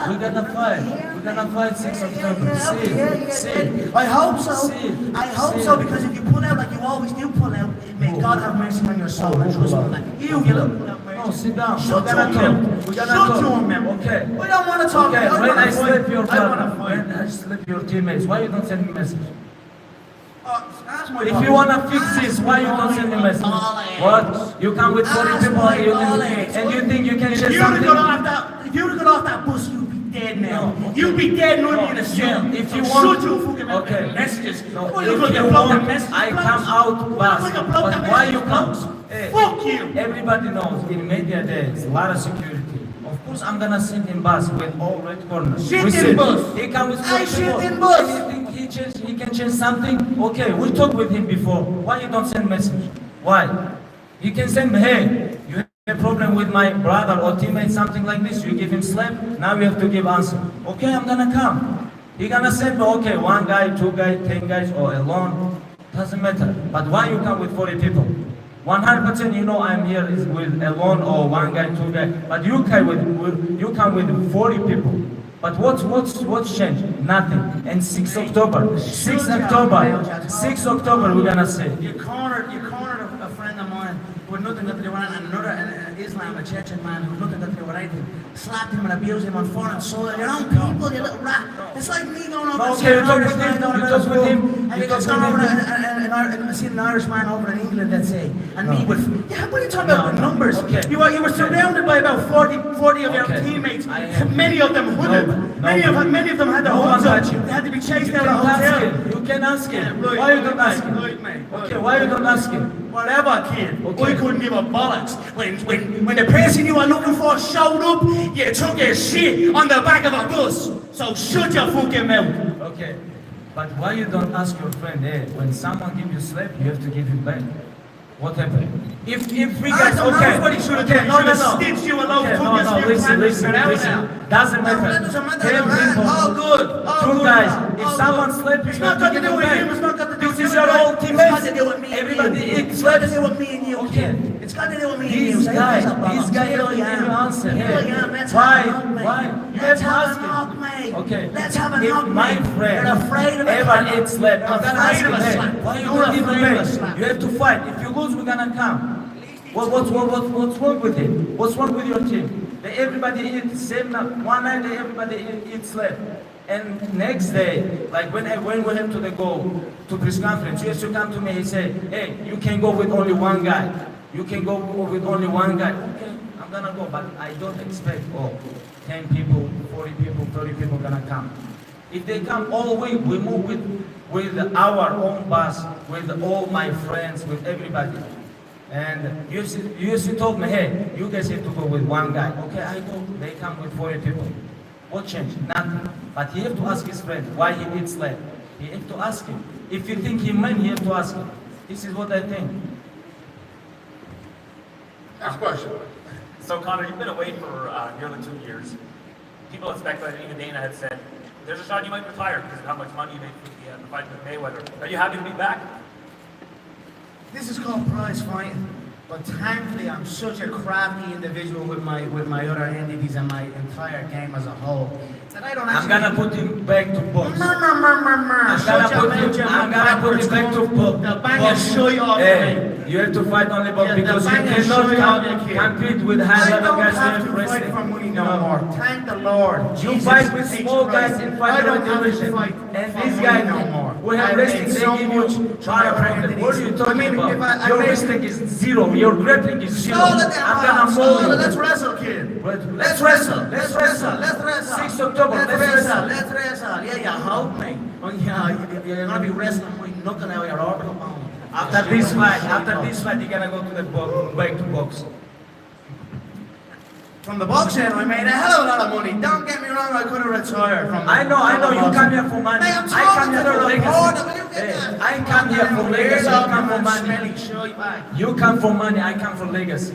Speaker 20: we're gonna fight? We're gonna fight 6 October. See.
Speaker 19: I hope so. I hope so, because if you pull out like you always do pull out, may God have mercy on your soul. And trust me on that. You look.
Speaker 20: No, sit down.
Speaker 19: Shut
Speaker 20: We're gonna talk. We're gonna talk.
Speaker 19: to him, man.
Speaker 20: Okay.
Speaker 19: We don't want to talk.
Speaker 20: Okay. When I slap your
Speaker 19: I want to
Speaker 20: partner,
Speaker 19: fight.
Speaker 20: when I slap your teammates, why you don't send me message?
Speaker 19: Ask my
Speaker 20: If
Speaker 19: boss.
Speaker 20: you wanna fix this, why you don't send me message? What? You come with 40 people and you think you can share
Speaker 19: If
Speaker 20: something?
Speaker 19: if you'd have got off that bus, you'd be dead now. You'd be dead and I'd be in a cell.
Speaker 20: If you
Speaker 19: So
Speaker 20: want,
Speaker 19: shut your fucking mouth.
Speaker 20: okay.
Speaker 19: Messages.
Speaker 20: No,
Speaker 19: Why
Speaker 20: if
Speaker 19: you look
Speaker 20: you
Speaker 19: at bloke that
Speaker 20: want,
Speaker 19: messages
Speaker 20: I
Speaker 19: blokes?
Speaker 20: come out fast.
Speaker 19: Look at bloke that
Speaker 20: But why
Speaker 19: messages
Speaker 20: you come?
Speaker 19: blokes?
Speaker 20: Hey,
Speaker 19: Fuck you.
Speaker 20: Everybody knows in media there is a lot of security. Of course I'm gonna sit in bus with all red corners.
Speaker 19: Shit
Speaker 20: We
Speaker 19: in
Speaker 20: sit.
Speaker 19: bus.
Speaker 20: He come with
Speaker 19: I
Speaker 20: 40
Speaker 19: shit
Speaker 20: people.
Speaker 19: in bus.
Speaker 20: And you think he can change something? Okay, we talked with him before. Why you don't send message? Why? You can send me, hey, you have a problem with my brother or teammate, something like this. You give him slap. Now you have to give answer. Okay, I'm gonna come. He gonna send me, okay, 1 guy, 2 guys, 10 guys, or alone. Doesn't matter. But why you come with 40 people? 100% you know I'm here is with alone or 1 guy, 2 guys. But you come with 40 people. But what's changed? Nothing. And 6 October, 6 October we're gonna say.
Speaker 19: You cornered a friend of mine with nothing that they were on, and another an Islam, a Chechen man who nothing that they were anything. Slapped him and abused him on foreign soil. Your own people, you little rat. It's like me going over and seeing an Irish man going about his room. And he goes over and seeing an Irish man over in England, let's say. And me with, yeah, what are you talking about with numbers? You were surrounded by about 40 of your teammates. Many of them hooded. Many of them had their hoods up. They had to be chased out of the hotel.
Speaker 20: You can ask him. Why you don't ask him? Okay, why you don't ask him?
Speaker 19: Whatever, kid. I couldn't give a bollocks. When the person you were looking for showed up, you took your shit on the back of a bus. So shut your fucking mouth.
Speaker 20: Okay, but why you don't ask your friend, hey, when someone give you slap, you have to give him back? What happened? If we guys, okay,
Speaker 19: what he should have done. He should have stitched you alone.
Speaker 20: Listen. Doesn't matter. 10 people,
Speaker 19: all good.
Speaker 20: two guys. If someone slaps you,
Speaker 19: it's not got to do with him. It's not got to do with
Speaker 20: this is your whole teammates.
Speaker 19: It's got to do with me.
Speaker 20: Everybody
Speaker 19: It's got to do with me and you.
Speaker 20: Okay.
Speaker 19: It's got to do with me and you.
Speaker 20: This guy have to give you answer. Why? You have to ask him. Okay.
Speaker 19: Let's have a
Speaker 20: if
Speaker 19: knock,
Speaker 20: my
Speaker 19: mate.
Speaker 20: friend
Speaker 19: You're afraid of
Speaker 20: ever eats slap, I'm gonna ask him, hey, why you
Speaker 19: You're
Speaker 20: don't give him
Speaker 19: afraid of a
Speaker 20: back?
Speaker 19: slap.
Speaker 20: You have to fight. If you lose, we're gonna come. What's wrong with him? What's wrong with your team? Everybody eat same night. One night everybody eat slap. And next day, like when we have to go to press conference, he used to come to me, he said, hey, you can go with only 1 guy. You can go with only 1 guy. Okay, I'm gonna go, but I don't expect 10 people, 40 people, 30 people gonna come. If they come all week, we move with our own bus, with all my friends, with everybody. And UFC told me, hey, you guys have to go with 1 guy. Okay, I go. They come with 40 people. What changed? Nothing. But he have to ask his friend why he eats slap. He have to ask him. If you think he meant, he have to ask him. This is what I think.
Speaker 12: Next question.
Speaker 23: So Conor, you've been away for nearly 2 years. People have speculated, even Dana had said, there's a shot you might retire because of how much money you made for the fight with Mayweather. Are you happy to be back?
Speaker 19: This is called prize fighting. But thankfully, I'm such a crafty individual with my other entities and my entire game as a whole that I don't actually.
Speaker 20: I'm gonna put him back to box.
Speaker 19: I'm gonna put him back to box. The bang is show you off.
Speaker 20: Hey, you have to fight only box because you cannot compete with high-level guys
Speaker 19: in wrestling. I don't have to fight for money no more. Thank the Lord.
Speaker 20: You fight with small guys in fight division, and these guys
Speaker 19: no more.
Speaker 20: We have wrestling. They give you lot of problem. What are you talking about? Your wrestling is 0. Your grappling is 0. I'm gonna mold you.
Speaker 19: Let's wrestle, kid.
Speaker 20: Let's wrestle. 6 October. Let's
Speaker 19: wrestle. Yeah, you hope me. You're gonna be wrestling with knocking out your orbital bone.
Speaker 20: After this fight, you're gonna go to the box, back to box.
Speaker 19: From the boxing, I made a hell of a lot of money. Don't get me wrong, I could have retired from the
Speaker 20: I know, you come here for money.
Speaker 19: Hey, I'm
Speaker 20: I come here for
Speaker 19: legacy.
Speaker 20: legacy. I come here for legacy, you come for money. You come for money, I come for legacy.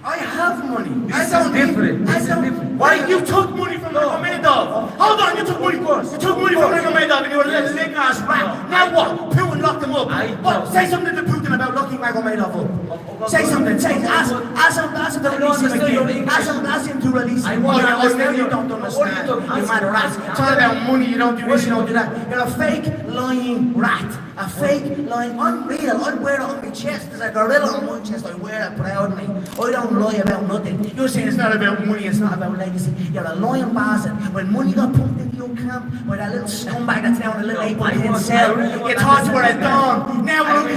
Speaker 19: I have money.
Speaker 20: This is different.
Speaker 19: Why you took money from Nurmagomedov? Hold on, you took money first. You took money from Nurmagomedov and you were a little leg ass rat. Now what? Putin locked him up. What? Say something to Putin about locking Nurmagomedov up. Say something. Ask him to release him again. Ask him to release him. You don't understand. You mad rat. It's all about money. You don't do this, you don't do that. You're a fake, lying rat. A fake, lying, unreal. I wear it on my chest. There's a gorilla on my chest. I wear it proudly. I don't lie about nothing. You're saying it's not about money, it's not about legacy. You're a lying bastard. When money got pumped into your camp by that little scumbag that's down a little 8-by-10 cell, you thought you were a don. Now look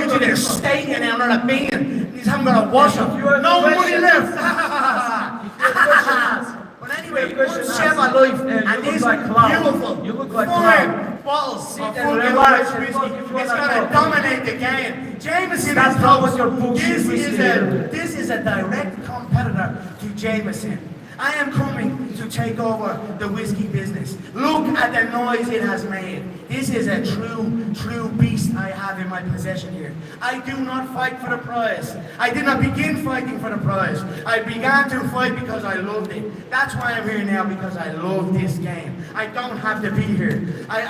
Speaker 19: at you, they're staking down on a bean. These haven't got a wash up. No money left. But anyway, one share my life, and this beautiful,
Speaker 20: you look like
Speaker 19: fine bottles of fucking Irish whiskey. It's gonna dominate the game. Jameson is
Speaker 20: your bullshit
Speaker 19: this is a direct competitor to Jameson. I am coming to take over the whiskey business. Look at the noise it has made. This is a true beast I have in my possession here. I do not fight for the prize. I did not begin fighting for the prize. I began to fight because I loved it. That's why I'm here now, because I love this game. I don't have to be here. I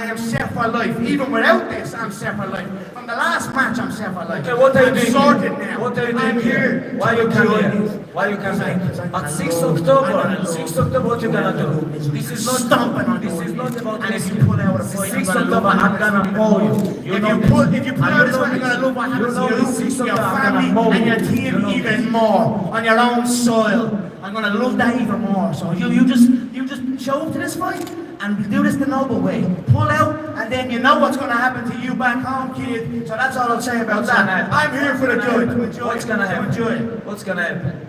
Speaker 19: am set for life. Even without this, I'm set for life. From the last match, I'm set for life.
Speaker 20: Okay, what are you
Speaker 19: I'm
Speaker 20: doing
Speaker 19: sorted
Speaker 20: here?
Speaker 19: now.
Speaker 20: What are you doing
Speaker 19: I'm here.
Speaker 20: Why you come
Speaker 19: Enjoy
Speaker 20: here?
Speaker 19: this.
Speaker 20: Why you come here? At 6
Speaker 19: I'm
Speaker 20: October,
Speaker 19: gonna
Speaker 20: 6 October, what you gonna do? This is not
Speaker 19: stomping on
Speaker 20: This is not about
Speaker 19: and if you pull out a fight,
Speaker 20: 6
Speaker 19: I'm gonna
Speaker 20: October, I'm gonna mow you.
Speaker 19: If you pull out this fight, I'm gonna look what happens to you, your family, and your team even more on your own soil. I'm gonna love that even more. So you just show up to this fight and do this the noble way. Pull out, and then you know what's gonna happen to you back home, kid. So that's all I'll say about that. I'm here for the joy. To enjoy.
Speaker 20: What's gonna happen?
Speaker 19: To enjoy it.
Speaker 20: What's gonna happen?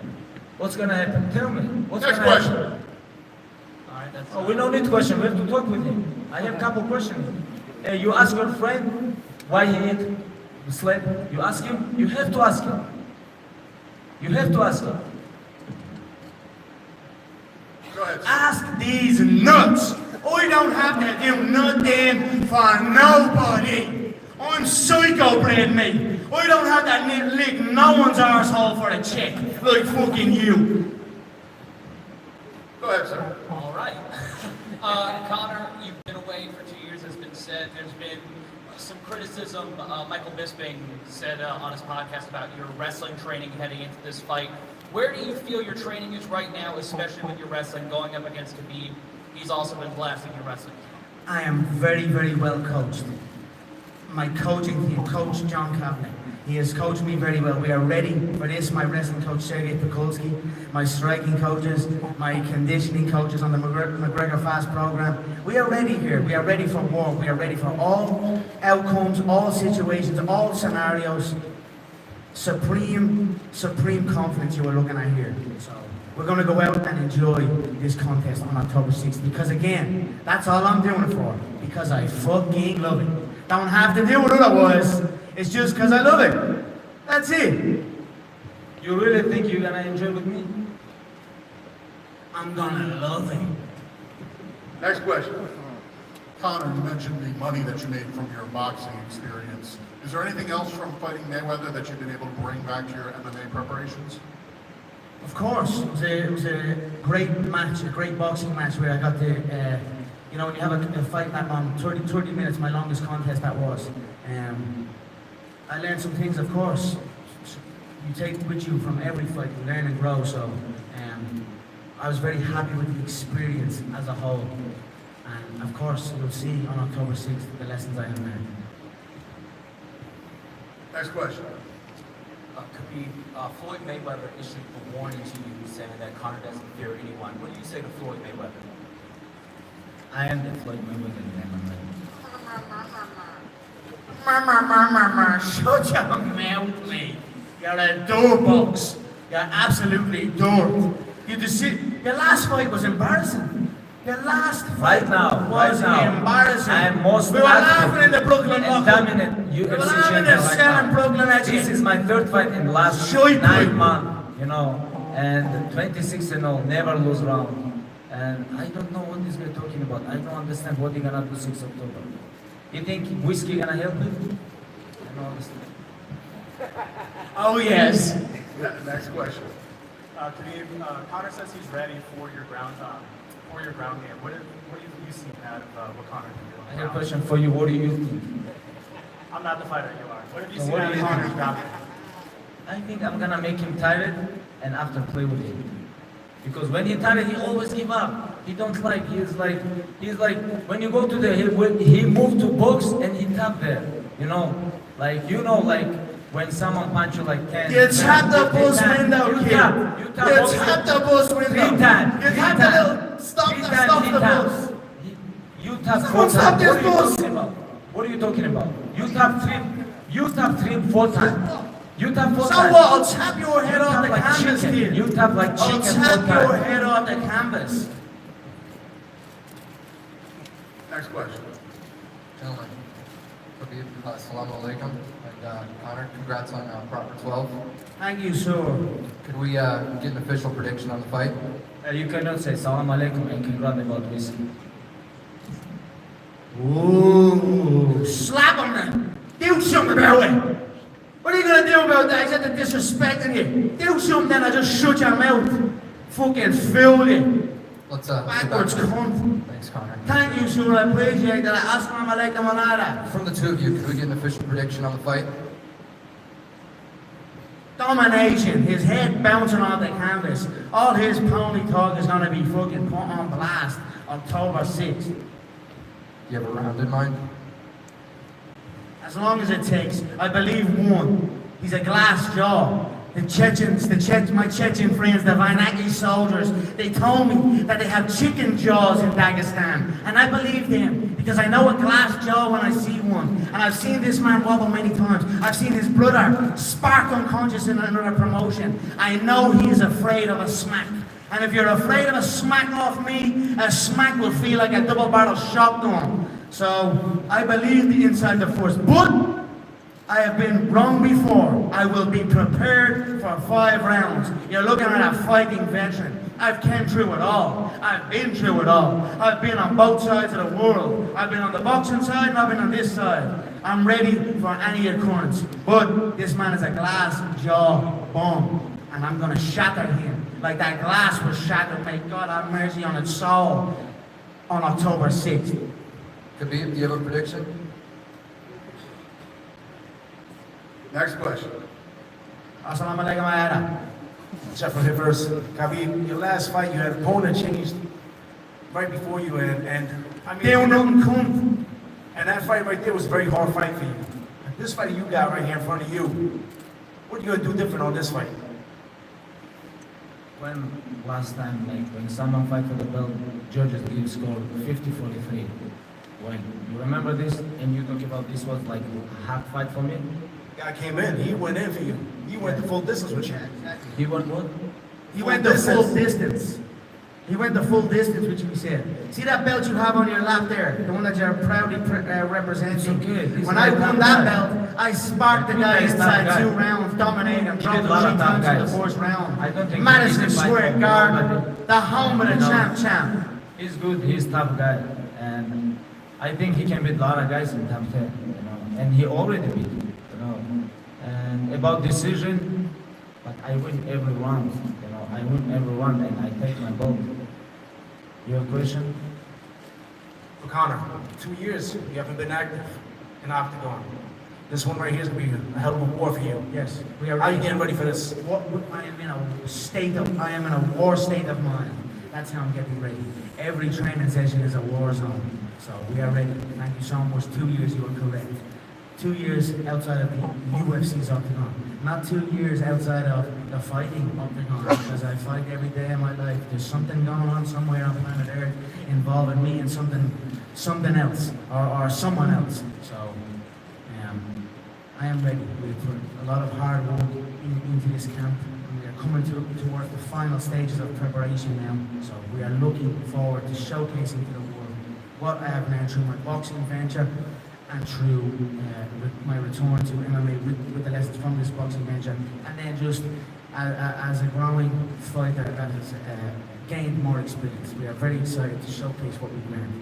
Speaker 20: What's gonna happen? Tell me. What's
Speaker 12: Next
Speaker 20: gonna
Speaker 12: question.
Speaker 20: happen? Oh, we don't need question. We have to talk with him. I have a couple questions. You ask your friend why he ate the sled. You ask him. You have to ask him. You have to ask him.
Speaker 12: Go ahead.
Speaker 19: Ask these nuts. I don't have to do nothing for nobody. I'm psycho-bred, mate. I don't have to lick no one's arsehole for a check like fucking you.
Speaker 12: Go ahead, sir.
Speaker 2: All right. Conor, you've been away for 2 years, as been said. There's been some criticism. Michael Bisping said on his podcast about your wrestling training heading into this fight. Where do you feel your training is right now, especially with your wrestling going up against Khabib? He's also been blasting your wrestling.
Speaker 19: I am very well coached. My coaching team, Coach John Kavanagh, he has coached me very well. We are ready for this. My wrestling coach, Sergey Pekulski, my striking coaches, my conditioning coaches on the McGregor Fast program. We are ready here. We are ready for war. We are ready for all outcomes, all situations, all scenarios. Supreme confidence you are looking at here. So we're going to go out and enjoy this contest on October 6th, because again, that's all I'm doing it for, because I fucking love it. Don't have to do it otherwise. It's just because I love it. That's it.
Speaker 20: You really think you're gonna enjoy with me?
Speaker 19: I'm gonna love it.
Speaker 12: Next question.
Speaker 3: Conor, you mentioned the money that you made from your boxing experience. Is there anything else from fighting Mayweather that you've been able to bring back to your MMA preparations?
Speaker 19: Of course, it was a great match, a great boxing match where I got to, when you have a fight that long, 30 minutes, my longest contest that was. I learned some things, of course. You take with you from every fight, you learn and grow, so I was very happy with the experience as a whole. And of course, you'll see on October 6th the lessons I have learned.
Speaker 12: Next question.
Speaker 21: Khabib, Floyd Mayweather issued a warning to you saying that Conor doesn't fear anyone. What do you say to Floyd Mayweather?
Speaker 20: I am the Floyd Mayweather in MMA.
Speaker 19: Shut your mouth, mate. You're a doorbox. You're absolutely door. Your last fight was embarrassing. Your last fight was embarrassing.
Speaker 20: I am most
Speaker 19: We were laughing in the Brooklyn
Speaker 20: and dominant UFC
Speaker 19: We were laughing in
Speaker 20: champion
Speaker 19: Brooklyn.
Speaker 20: This is my third fight in the last 9 months, and 26-0, never lose round. And I don't know what this guy talking about. I don't understand what he gonna do 6 October. You think whiskey gonna help me? I don't understand.
Speaker 19: Oh yes.
Speaker 12: Next question.
Speaker 23: Khabib, Conor says he's ready for your ground game. What have you seen out of what Conor can do?
Speaker 20: I have a question for you. What do you think?
Speaker 23: I'm not the fighter you are. What have you seen
Speaker 20: What
Speaker 23: out
Speaker 20: do
Speaker 23: of
Speaker 20: you
Speaker 23: Conor's
Speaker 20: think?
Speaker 23: ground game?
Speaker 20: I think I'm gonna make him tired and after play with him. Because when he's tired, he always give up. He don't like, he's like, when you go to the, he moved to box and he tap there. Like when someone punch you like 10.
Speaker 19: You tap the bus window, kid. You tap the bus window.
Speaker 20: 3 times.
Speaker 19: You tap the little, stop the bus.
Speaker 20: You tap 4
Speaker 19: Someone stop
Speaker 20: times.
Speaker 19: this bus.
Speaker 20: What are you talking about? You tap 3, 4 times. You tap 4
Speaker 19: So
Speaker 20: times.
Speaker 19: what? I'll tap your head off the
Speaker 20: like
Speaker 19: canvas,
Speaker 20: chicken.
Speaker 19: kid.
Speaker 20: You tap like chicken.
Speaker 19: I'll tap
Speaker 20: 4
Speaker 19: your
Speaker 20: times.
Speaker 19: head off the canvas.
Speaker 12: Next question.
Speaker 3: Gentlemen,
Speaker 1: Khabib, assalamu alaikum. And Conor, congrats on proper 12.
Speaker 19: Thank you, sir.
Speaker 1: Could we get an official prediction on the fight?
Speaker 20: You cannot say salam alaikum and congrats about whiskey.
Speaker 19: Ooh, slap him then. Do something about it. What are you gonna do about that? He said they're disrespecting you. Do something then, I just shut your mouth. Fucking fool you.
Speaker 1: Let's
Speaker 19: backwards cunt.
Speaker 1: Thanks, Conor.
Speaker 19: Thank you, sir. I appreciate that. Assalamu alaikum wa rahmatullah.
Speaker 1: From the two of you, could we get an official prediction on the fight?
Speaker 19: Domination, his head bouncing off the canvas. All his pony talk is gonna be fucking put on blast October 6th.
Speaker 1: Do you have a round in mind?
Speaker 19: As long as it takes. I believe one. He's a glass jaw. The Chechens, my Chechen friends, the Vainaki soldiers, they told me that they have chicken jaws in Dagestan. And I believe them because I know a glass jaw when I see one. And I've seen this man wobble many times. I've seen his brother spark unconscious in another promotion. I know he is afraid of a smack. And if you're afraid of a smack off me, a smack will feel like a double-barrel shotgun. So I believe the inside the first. But I have been wrong before. I will be prepared for 5 rounds. You're looking at a fighting veteran. I've came through it all. I've been through it all. I've been on both sides of the world. I've been on the boxing side and I've been on this side. I'm ready for any occurrence. But this man is a glass jaw bomb. And I'm going to shatter him. Like that glass was shattered. May God have mercy on its soul. On October 6th.
Speaker 1: Khabib, do you have a prediction?
Speaker 12: Next question.
Speaker 19: Assalamu alaikum wa
Speaker 22: Jeff from Hibbers. Khabib, your last fight, you had an opponent changed right before you, and I mean, and that fight right there was a very hard fight for you. This fight you got right here in front of you, what are you gonna do different on this fight?
Speaker 20: When last time, like when someone fight for the belt, judges give score 50-43. When you remember this, and you talk about this was like a half fight for me.
Speaker 22: Guy came in, he went in for you. He went the full distance with you.
Speaker 20: He went what?
Speaker 19: He went the full distance. He went the full distance, which he said. See that belt you have on your lap there? The one that you're proudly representing? When I won that belt, I sparked the guy inside 2 rounds, dominated him, dropped him 3 times in the first round. Madison Square Garden, the home of the champ.
Speaker 20: He's good, he's tough guy. And I think he can beat a lot of guys in top 10, you know. And he already beat me, you know. And about decision, but I win every round, you know. I win every round and I take my belt. Your question?
Speaker 22: For Conor, 2 years, you haven't been active in Octagon. This one right here is going to be a hell of a war for you.
Speaker 19: Yes.
Speaker 22: How are you getting ready for this?
Speaker 19: I am in a war state of mind. That's how I'm getting ready. Every training session is a war zone. So we are ready. Thank you so much. 2 years, you are correct. 2 years outside of the UFC's Octagon. Not 2 years outside of the fighting Octagon, because I fight every day of my life. There's something going on somewhere on planet Earth involving me and something else, or someone else. So I am ready. We put a lot of hard work into this camp. We are coming towards the final stages of preparation now. So we are looking forward to showcasing to the world what I have learned through my boxing venture and through my return to MMA with the lessons from this boxing venture, and then just as a growing fighter that has gained more experience. We are very excited to showcase what we've learned.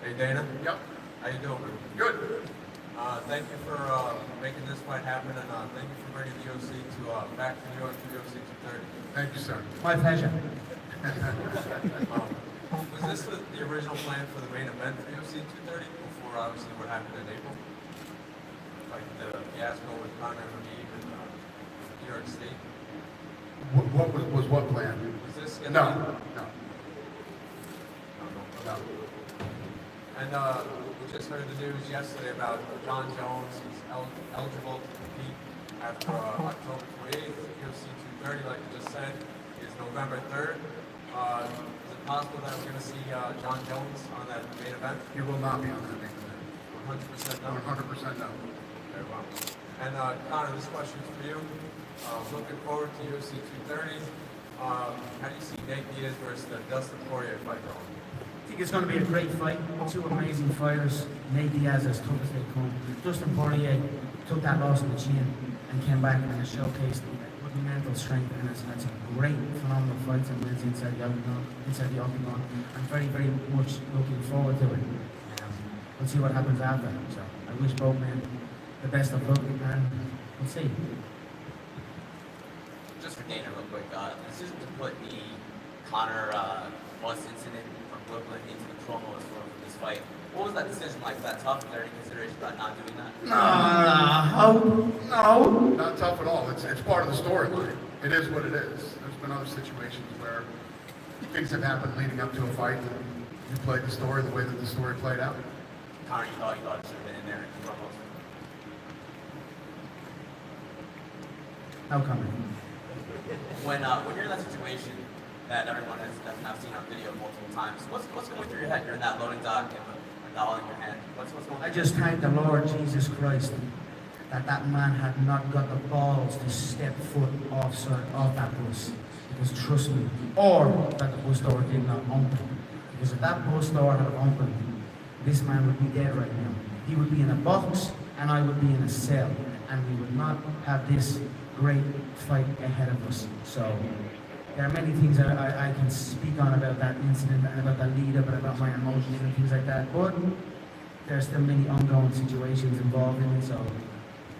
Speaker 5: Hey Dana.
Speaker 12: Yep.
Speaker 5: How you doing?
Speaker 12: Good.
Speaker 5: Thank you for making this fight happen, and thank you for bringing the UFC to back to New York to UFC 230.
Speaker 12: Thank you, sir.
Speaker 19: My pleasure.
Speaker 5: Was this the original plan for the main event for UFC 230 before obviously what happened in April? Like the fiasco with Conor and Khabib in New York State?
Speaker 12: What was what plan?
Speaker 5: Was this gonna
Speaker 12: No.
Speaker 5: And we just heard the news yesterday about John Jones. He's eligible to compete after October 28th. UFC 230, like you just said, is November 3rd. Is it possible that we're going to see John Jones on that main event?
Speaker 12: He will not be on that main event.
Speaker 5: 100% no?
Speaker 12: 100% no.
Speaker 5: Very well. And Conor, this question is for you. Looking forward to UFC 230. How do you see Nate Diaz versus the Dustin Poirier fight going?
Speaker 22: I think
Speaker 19: think it's going to be a great fight. Two amazing fighters. Nate Diaz as tough as they come. Justin Poirier took that loss on the chin and came back and has showcased mental strength, and has had some great, phenomenal fights and wins inside the Octagon. I'm very, very much looking forward to it. We'll see what happens after. So I wish both men the best of luck, and we'll see.
Speaker 18: Just for Dana, real quick, the decision to put the Conor bus incident from Brooklyn into the promos for this fight. What was that decision like? Was that tough? Was there any consideration about not doing that?
Speaker 12: No. Not tough at all. It's part of the storyline. It is what it is. There's been other situations where things have happened leading up to a fight, and you played the story the way that the story played out.
Speaker 18: Conor, you thought it should have been in there in the promos?
Speaker 19: No comment.
Speaker 18: When you're in that situation that everyone has now seen on video multiple times, what's going through your head? You're in that loading dock and a dollar in your hand. What's going on?
Speaker 19: I just thank the Lord Jesus Christ that man had not got the balls to step foot off that bus. Because trust me, or that the bus door did not open. Because if that bus door had opened, this man would be dead right now. He would be in a box and I would be in a cell, and we would not have this great fight ahead of us. So there are many things that I can speak on about that incident, and about the lead up, and about my emotions and things like that, but there's still many ongoing situations involved in it. So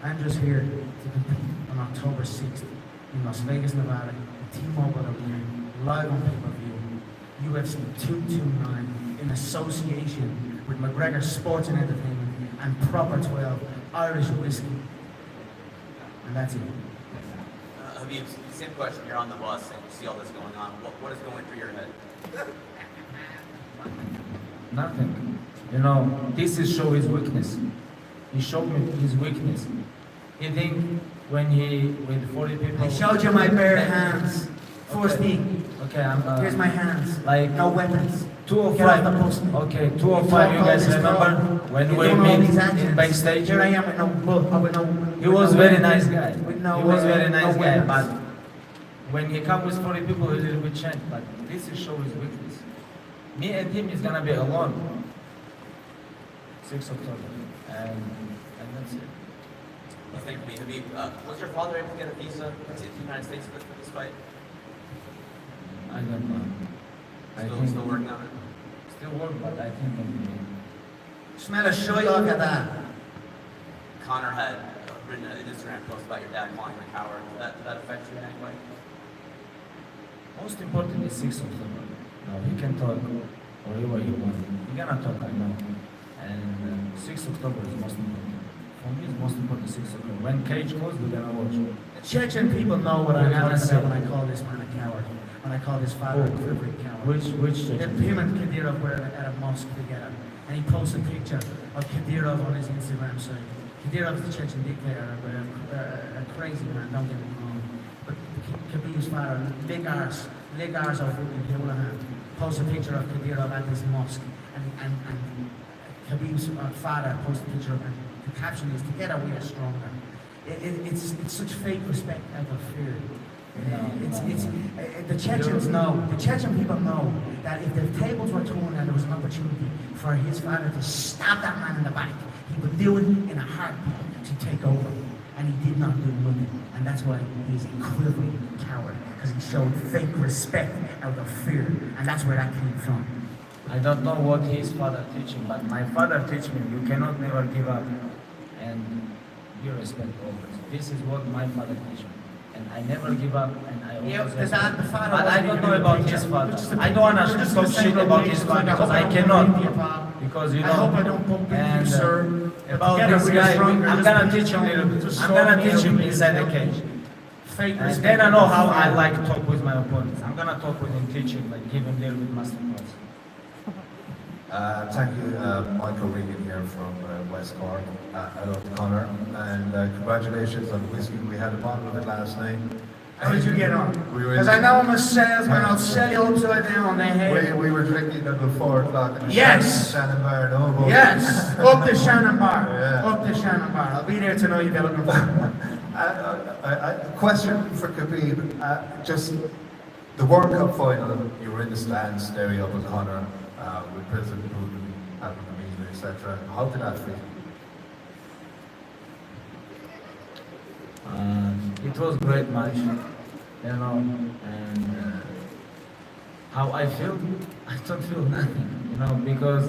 Speaker 19: I'm just here to compete on October 6th in Las Vegas, Nevada, T-Mobile Arena, live on pay-per-view, UFC 229, in association with McGregor Sports and Entertainment and Proper 12 Irish Whiskey. And that's it.
Speaker 18: Khabib, same question. You're on the bus and you see all this going on. What is going through your head?
Speaker 20: Nothing. You know, this is show his weakness. He showed me his weakness. He think when he with 40 people.
Speaker 19: I showed you my bare hands. First thing.
Speaker 20: Okay,
Speaker 19: here's my hands.
Speaker 20: Like
Speaker 19: no weapons.
Speaker 20: 205. Okay, 205. You guys remember when we meet in backstage?
Speaker 19: Here I am with no book.
Speaker 20: He was very nice guy.
Speaker 19: No,
Speaker 20: he was very nice guy,
Speaker 19: weapons.
Speaker 20: but when he come with 40 people, he little bit change. But this is show his weakness. Me and him is gonna be alone. 6 October, and that's it.
Speaker 18: Well, thank you, Khabib. Was your father able to get a visa to the United States for this fight?
Speaker 20: I don't know.
Speaker 18: Still working on it?
Speaker 20: Still working, but I think
Speaker 19: Smell a shit off of that.
Speaker 18: Conor had written an Instagram post about your dad calling him a coward. Did that affect you in any way?
Speaker 20: Most important is 6 October. Now he can talk whatever he wants. He gonna talk, I know. And 6 October is most important. For me, it's most important 6 October. When Cage goes, we're gonna watch.
Speaker 19: The Chechen people know what I'm talking about when I call this man a coward. When I call this father a quivering coward.
Speaker 20: Which Chechen?
Speaker 19: Him and Kadyrov were at a mosque together, and he posted a picture of Kadyrov on his Instagram site. Kadyrov is the Chechen dictator, a crazy man, don't get me wrong. But Khabib's father, Ligars over in Hulahan, posted a picture of Kadyrov at this mosque, and Khabib's father posted a picture of him. The caption is, "Together we are stronger." It's such fake respect out of fear. The Chechens know, the Chechen people know that if the tables were turned and there was an opportunity for his father to stab that man in the back, he would do it in a heartbeat to take over. And he did not do nothing. And that's why he's a quivering coward, because he showed fake respect out of fear. And that's where that came from.
Speaker 20: I don't know what his father teaching, but my father teach me, you cannot never give up and be respect always. This is what my father teach me. And I never give up, and I always respect. But I don't know about his father. I don't want to talk shit about his father, because I cannot. Because, you know,
Speaker 19: I hope I don't bump into you, sir.
Speaker 20: About this guy, I'm going to teach him a little bit. I'm going to teach him inside the cage. And then I know how I like to talk with my opponents. I'm going to talk with him, teach him, like give him a little bit masterclass.
Speaker 6: Thank you, Michael Regan here from West Cork. I love Conor, and congratulations on the whiskey. We had a bottle of it last night.
Speaker 19: How did you get on?
Speaker 6: Because
Speaker 19: I know I'm a salesman, I'll sell you upside down on the head.
Speaker 6: We were drinking until 4 o'clock in the
Speaker 19: Yes.
Speaker 6: Shannon Bar. No,
Speaker 19: Yes, up the Shannon Bar.
Speaker 6: Yeah.
Speaker 19: Up the Shannon Bar. I'll be there tonight if you're looking for
Speaker 6: a question for Khabib. Just the World Cup final, you were in the stands staring up at Conor. with President Putin having a meeting, etc. How did that feel?
Speaker 20: It was great match, you know, and how I feel, I don't feel nothing, you know, because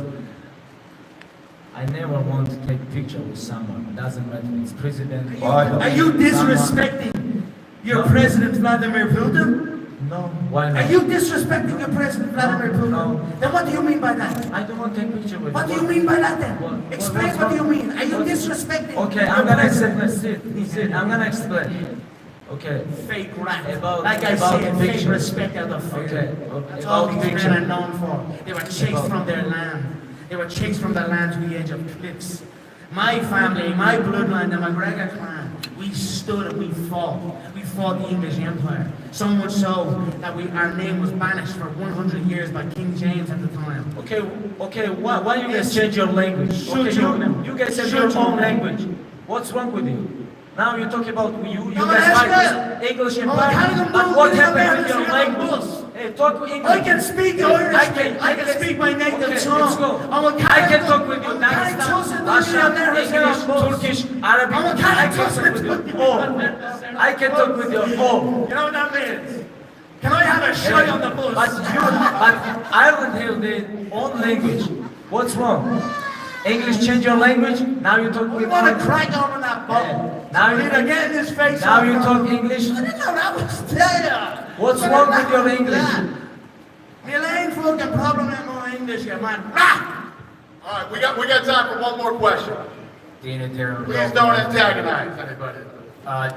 Speaker 20: I never want to take picture with someone. It doesn't matter. It's president.
Speaker 19: Are you disrespecting your president Vladimir Putin?
Speaker 20: No. Why not?
Speaker 19: Are you disrespecting your president Vladimir Putin?
Speaker 20: No.
Speaker 19: Then what do you mean by that?
Speaker 20: I don't want to take picture with
Speaker 19: What
Speaker 20: you.
Speaker 19: do you mean by that then? Explain
Speaker 20: what's
Speaker 19: what do you
Speaker 20: wrong?
Speaker 19: mean? Are you disrespecting
Speaker 20: Okay, I'm gonna explain. Sit. I'm gonna explain. Okay.
Speaker 19: Fake rap.
Speaker 20: About,
Speaker 19: Like I
Speaker 20: about
Speaker 19: said, fake
Speaker 20: picture.
Speaker 19: respect out of
Speaker 20: Okay.
Speaker 19: That's all
Speaker 20: About
Speaker 19: these
Speaker 20: picture.
Speaker 19: men are known for. They were chased from their land. They were chased from their land to the edge of cliffs. My family, my bloodline, the McGregor clan, we stood and we fought. We fought the English Empire. So much so that our name was banished for 100 years by King James at the time.
Speaker 20: Okay. Why you guys change your language?
Speaker 19: Shut
Speaker 20: Okay,
Speaker 19: your mouth.
Speaker 20: you guys have
Speaker 19: Shut
Speaker 20: your
Speaker 19: your
Speaker 20: own
Speaker 19: mouth.
Speaker 20: language. What's wrong with you? Now you talk about you
Speaker 19: I'm
Speaker 20: guys
Speaker 19: an
Speaker 20: fight
Speaker 19: expert.
Speaker 20: this English
Speaker 19: I'm
Speaker 20: Empire.
Speaker 19: telling them
Speaker 20: But
Speaker 19: don't
Speaker 20: what
Speaker 19: do
Speaker 20: happened
Speaker 19: that,
Speaker 20: with your
Speaker 19: listen to
Speaker 20: language?
Speaker 19: them.
Speaker 20: Hey, talk English.
Speaker 19: I can speak Irish. I can speak my native
Speaker 20: Okay,
Speaker 19: tongue.
Speaker 20: let's go. I can talk with you Dagestan, Russian, English, Turkish, Arabic. I can talk with you all. I can talk with you all.
Speaker 19: You know what that means? Can I have a shot on the bus?
Speaker 20: But Ireland have their own language. What's wrong? English change your language. Now you talk with.
Speaker 19: We want to crack on that button.
Speaker 20: Now you
Speaker 19: get in his face.
Speaker 20: Now you talk English.
Speaker 19: I didn't know that was there.
Speaker 20: What's wrong with your English?
Speaker 19: Me ain't fucking problem with my English, you man.
Speaker 12: All right, we got time for one more question.
Speaker 7: Dana Darren.
Speaker 12: Please don't antagonize anybody.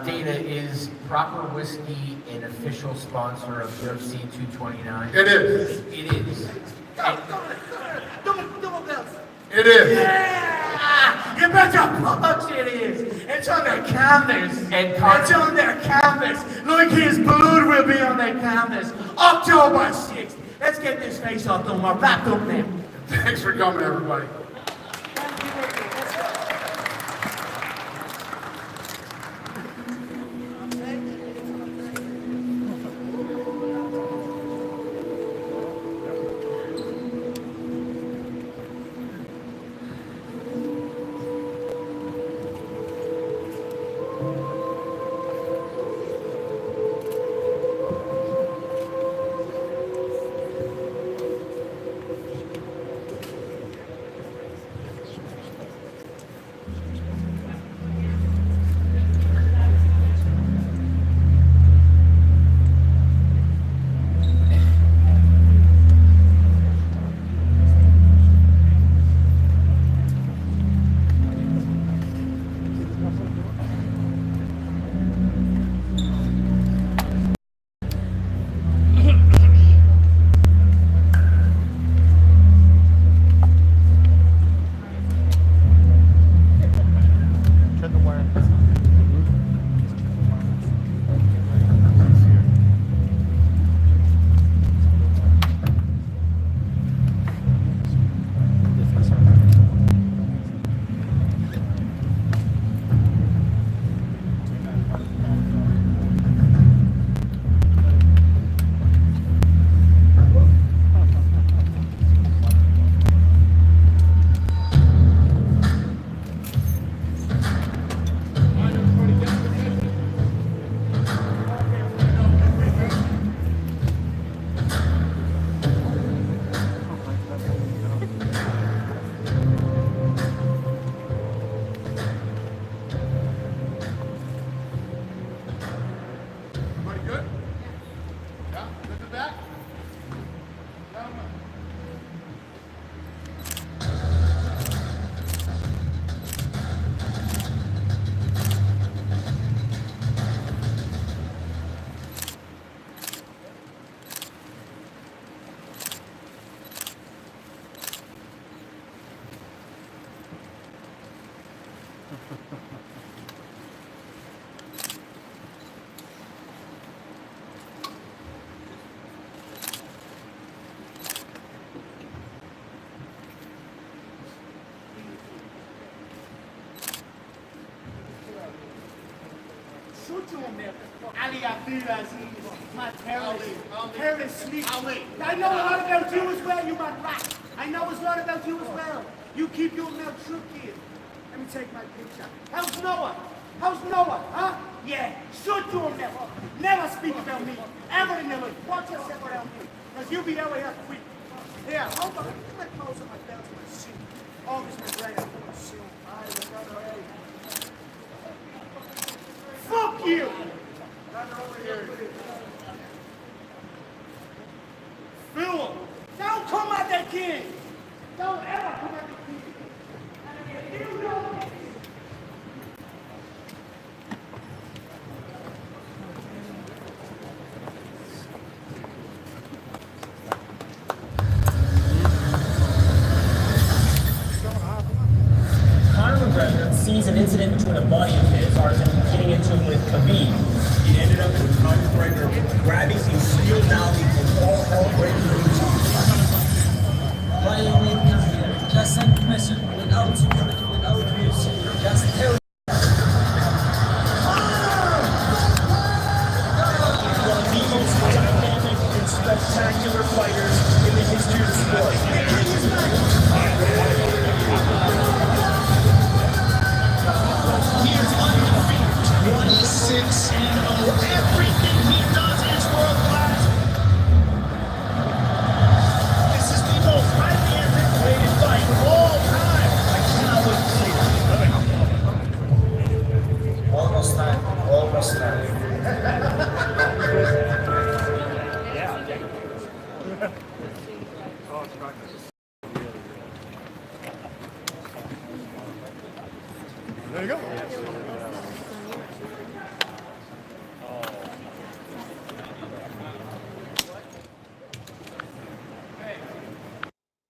Speaker 7: Dana, is Proper Whiskey an official sponsor of UFC 229?
Speaker 12: It is.
Speaker 7: It is.
Speaker 12: It is.
Speaker 19: Yeah! You betcha fuck it is. It's on their canvas. It's on their canvas. Like his blood will be on their canvas. October 6th. Let's get this face off done. We're wrapped up now.
Speaker 12: Thanks for coming, everybody.
Speaker 19: Ali Abdulaziz, my terrorist sleep. I know a lot about you as well, you man rat.
Speaker 16: I know it's not about you as well. You keep your mouth shut, kid. Let me take my picture. How's Noah? How's Noah, huh? Yeah, shut your mouth. Never speak about me. Ever in your life. Watch yourself around here. Because you'll be out here quick. Here, hold on. Put my clothes on my belt and my suit. August McGregor, put my suit. Fuck you! Fool! Don't come at the king! Don't ever come at the king! And if you don't...
Speaker 11: Conor McGregor sees an incident between a buddy of his, Artem, getting into it with Khabib. It ended up with Conor McGregor grabbing a steel dolly and all breaking the routine.
Speaker 14: Why are you waiting up here? Just send permission without UFC. Just tell
Speaker 11: One of the most dynamic and spectacular fighters in the history of the sport.
Speaker 13: He is undefeated, 26-0. Everything he does is world class. This is the most highly anticipated fight of all time. I cannot wait to see it.
Speaker 20: Almost time. Almost time.